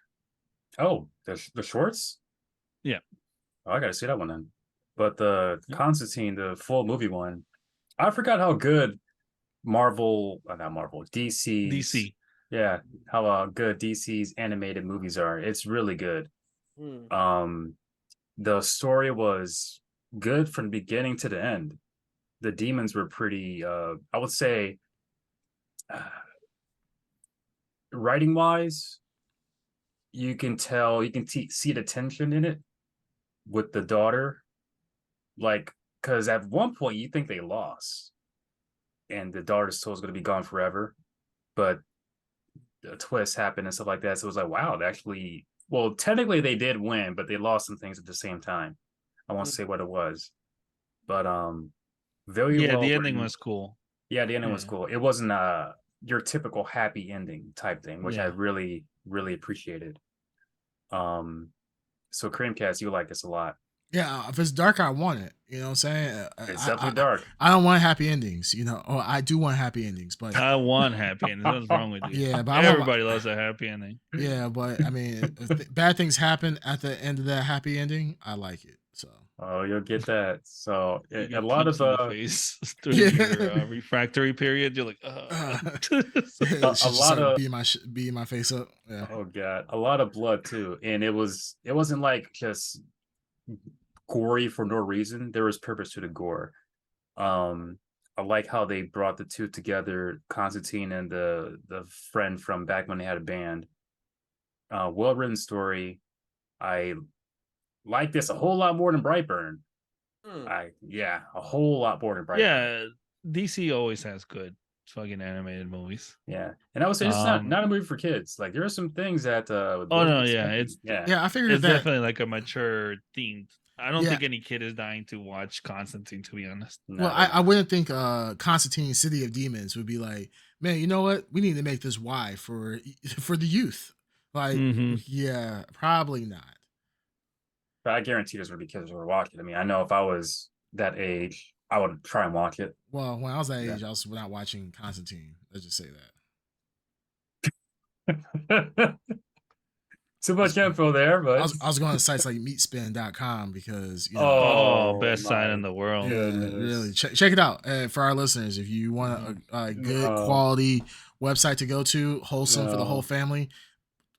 Oh, the shorts? Yeah. Oh, I gotta see that one then. But the Yeah. Constantine, the full movie one, I forgot how good Marvel, not Marvel, DC. Yeah, how good DC's animated movies are. It's really good. The story was good from the beginning to the end. The demons were pretty I would say writing wise, you can tell, you can see the tension in it with the daughter, like, because at one point you think they lost and the daughter's still is going to be gone forever, but the twist happened and stuff like that. So it was like, wow, they actually, well, technically they did win, but they lost some things at the same time. I won't say what it was, but very Yeah, well the written. ending was cool. Yeah, the ending was Yeah. cool. It wasn't your typical happy ending type thing, which I Yeah. really, really appreciated. So Creamcast, you like this a lot. Yeah, if it's dark, I want it. You know what I'm saying? It's definitely dark. I don't want happy endings, you know. Or I do want happy endings, but I want happy endings. What's wrong with you? yeah, but I want, Everybody loves a happy ending. yeah, but I mean, if bad things happen at the end of that happy ending, I like it. So Oh, you'll get that. So You a get lot punched of in the face through Yeah. your refractory period. You're like, a lot of beating my face up. Yeah. oh god, a lot of blood too, and it wasn't like just gory for no reason. There was purpose to the gore. I like how they brought the two together, Constantine and the friend from back when they had a band. Well written story. I like this a whole lot more than Brightburn. A whole lot more than Brightburn. yeah, DC always has good fucking animated movies. Yeah, and I would say it's not a movie for kids. Like there are some things that Oh no, yeah, it's I figured it's that definitely like a mature themed. I don't Yeah. think any kid is dying to watch Constantine, to be honest. well, I wouldn't think Constantine City of Demons would be like, man, you know what? We need to make this Y for the youth. Like, Mhm. yeah, probably not. But I guarantee there's gonna be kids who are watching. I mean, I know if I was that age, I would try and watch it. Well, when I was that Yeah. age, I was not watching Constantine. Let's just say that. Too much info there, but I was going to sites like meatspin.com because, you know, Oh, best site in the world. yeah, really check it out for our listeners. If you want a good quality website to go to, wholesome for the whole family,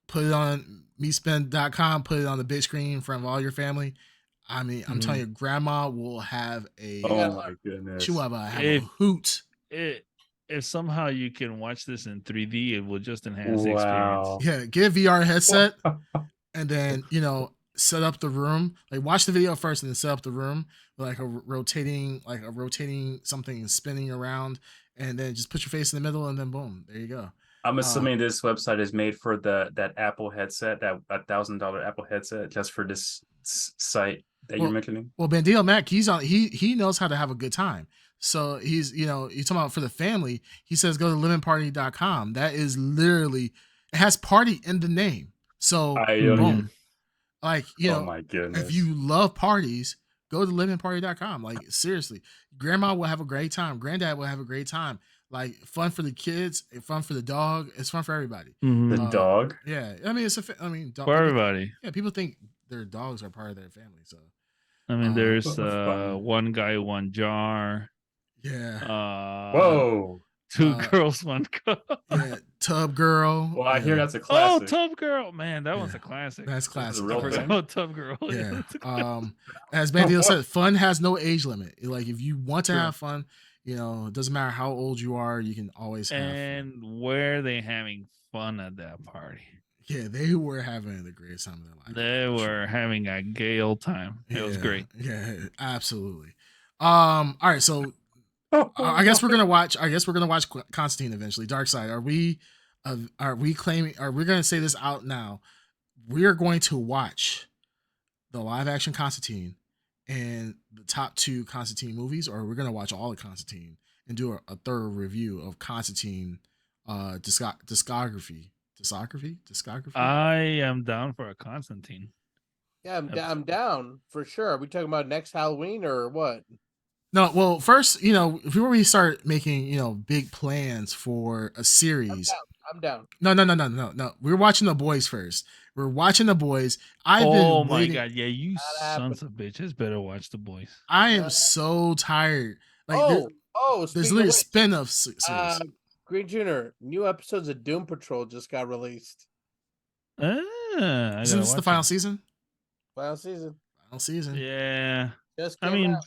put it on meatspin.com, put it on the big screen in front of all your family. I mean, I'm telling you, grandma will have a oh my goodness, she will have a hoot. If somehow you can watch this in 3D, it will just enhance the wow. experience. Yeah, get a VR headset and then, you know, set up the room. Like watch the video first and then set up the room with like a rotating something spinning around, and then just put your face in the middle and then boom, there you go. I'm assuming this website is made for that Apple headset, that $1,000 Apple headset, just for this site that you're mentioning. Well, Bandito Mac, he knows how to have a good time. So he's, you know, you're talking about for the family. He says go to lemonparty.com. That is literally It has party in the name. So I don't boom. even. Like, Oh my goodness. if you love parties, go to livingparty.com. Like, seriously, grandma will have a great time. Granddad will have a great time. Like, fun for the kids, fun for the dog. It's fun for everybody. Mhm. The dog. Yeah, I mean, dog, For everybody. Yeah, people think their dogs are part of their family. So, I mean, there's Fun. one guy, one jar. yeah. Whoa. Two girls, one cup. Yeah, Tub Girl. Well, I hear yeah. that's a Oh, classic. Tub Girl, man, that one's Yeah. a classic. That's a classic. real I forgot thing? about Tub Girl. Yeah. It's a classic. As Bandito said, fun has no age limit. Like, if you want to True. have fun, it doesn't matter how old you are, you can always have fun. And were they having fun at that party? Yeah, they were having the greatest time of their life. They were having a gay old time. It was great. Yeah, absolutely. All right, so I guess we're gonna watch. Constantine eventually. Dark Side. Are we claiming? Are we gonna say this out now? We are going to watch the live action Constantine and the top 2 Constantine movies, or we're gonna watch all of Constantine and do a thorough review of Constantine discography. I am down for a Constantine. Yeah, I'm down for sure. Are we talking about next Halloween or what? No, well, first, before we start making, big plans for a series. I'm down. No. We're watching The Boys first. We're watching The Boys. Oh my god, yeah, you sons of bitches better watch The Boys. I am so tired. Like, there's literally a spin-off series. Green Junior, new episodes of Doom Patrol just got released. Isn't this the final season? Final season. Yeah. Just I came mean, out.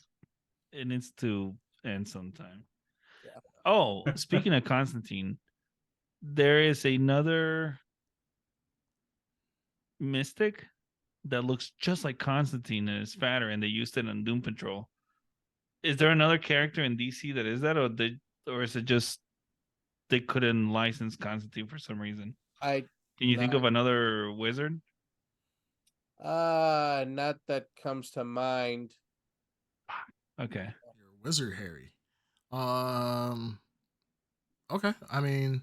it needs to end sometime. Yeah. Oh, speaking of Constantine, there is another mystic that looks just like Constantine and is fatter, and they used it on Doom Patrol. Is there another character in DC that is that, or is it just they couldn't license Constantine for some reason? Can you think of another wizard? Not that comes to mind. Okay. You're a wizard, Harry. Okay. I mean,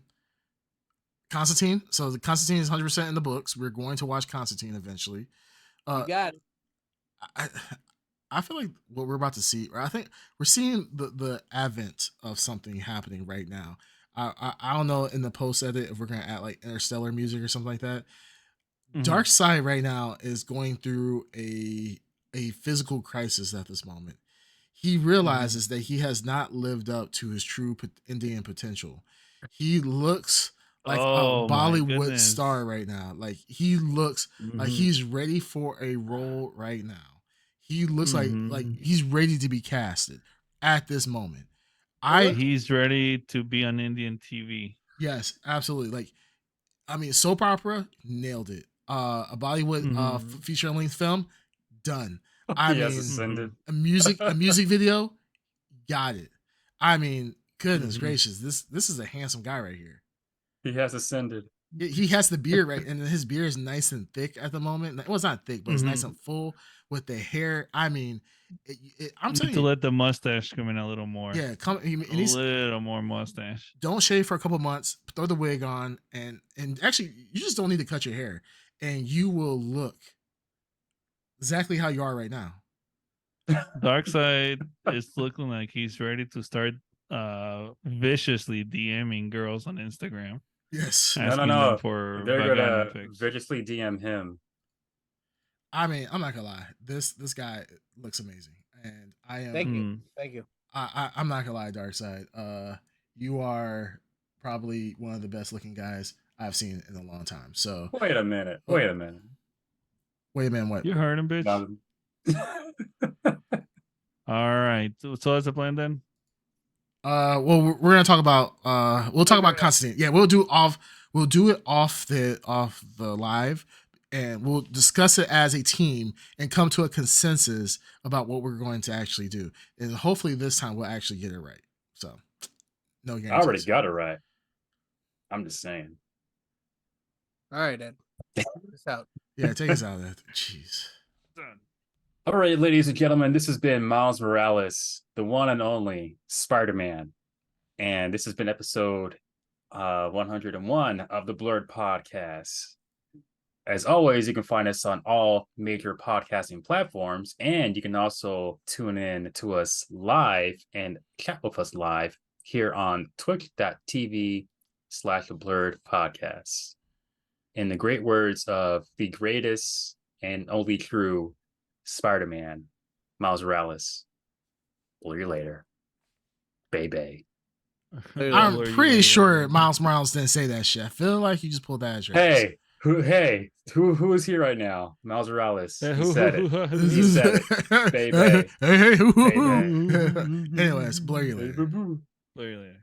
Constantine. So the Constantine is 100% in the books. We're going to watch Constantine eventually. You got it. I feel like what we're about to see, or I think we're seeing the advent of something happening right now. I don't know in the post edit if we're gonna add like interstellar music or something like that. Mhm. Dark Side right now is going through a physical crisis at this moment. He realizes that he has not lived up to his true Indian potential. He looks like Oh, a my Bollywood goodness. star right now. Like, he looks like he's ready for a role right now. He looks like he's ready to be casted at this moment. He's ready to be on Indian TV. Yes, absolutely. Like, I mean, soap opera, nailed it. A Bollywood feature length film, done. I mean, ascended. a music video, got it. I mean, goodness gracious, this is a handsome guy right here. He has ascended. He has the beard, right, and his beard is nice and thick at the moment. Well, it's not thick, but it's nice and full with the hair. I mean, I'm telling you, to let the mustache come in a little more. Yeah, a little more mustache. Don't shave for a couple months. Throw the wig on, and actually, you just don't need to cut your hair, and you will look exactly how you are right now. Darkseid is looking like he's ready to start viciously DMing girls on Instagram. Yes. No. For they're gonna pics. viciously DM him. I mean, I'm not gonna lie. This guy looks amazing, and I am. Thank you. I'm not gonna lie, Darkseid. You are probably one of the best looking guys I've seen in a long time. So wait a minute. What? You heard him, bitch. All right. So that's the plan then. Well, we're gonna talk about we'll talk about Constantine. Yeah, we'll do it off the live, and we'll discuss it as a team and come to a consensus about what we're going to actually do. And hopefully this time we'll actually get it right. So no guarantees. I already got it right. I'm just saying. All right, Ed. Take us out. Yeah, take us out of that. Jeez. Done. All right, ladies and gentlemen, this has been Miles Morales, the one and only Spider-Man. And this has been episode 101 of the Blurred Podcast. As always, you can find us on all major podcasting platforms, and you can also tune in to us live and chat with us live here on twitch.tv/the Blurred Podcast. In the great words of the greatest and only true Spider-Man, Miles Morales. Blur you later. Baby. I'm Blur you pretty later. sure Miles Morales didn't say that shit. I feel like you just pulled that out of your ass. Who is here right now? Miles Morales. Yeah, He who- said who- it. who- He said it. Baby. Hey, Baby. Anyways, blur you later. Baby. Blur you later.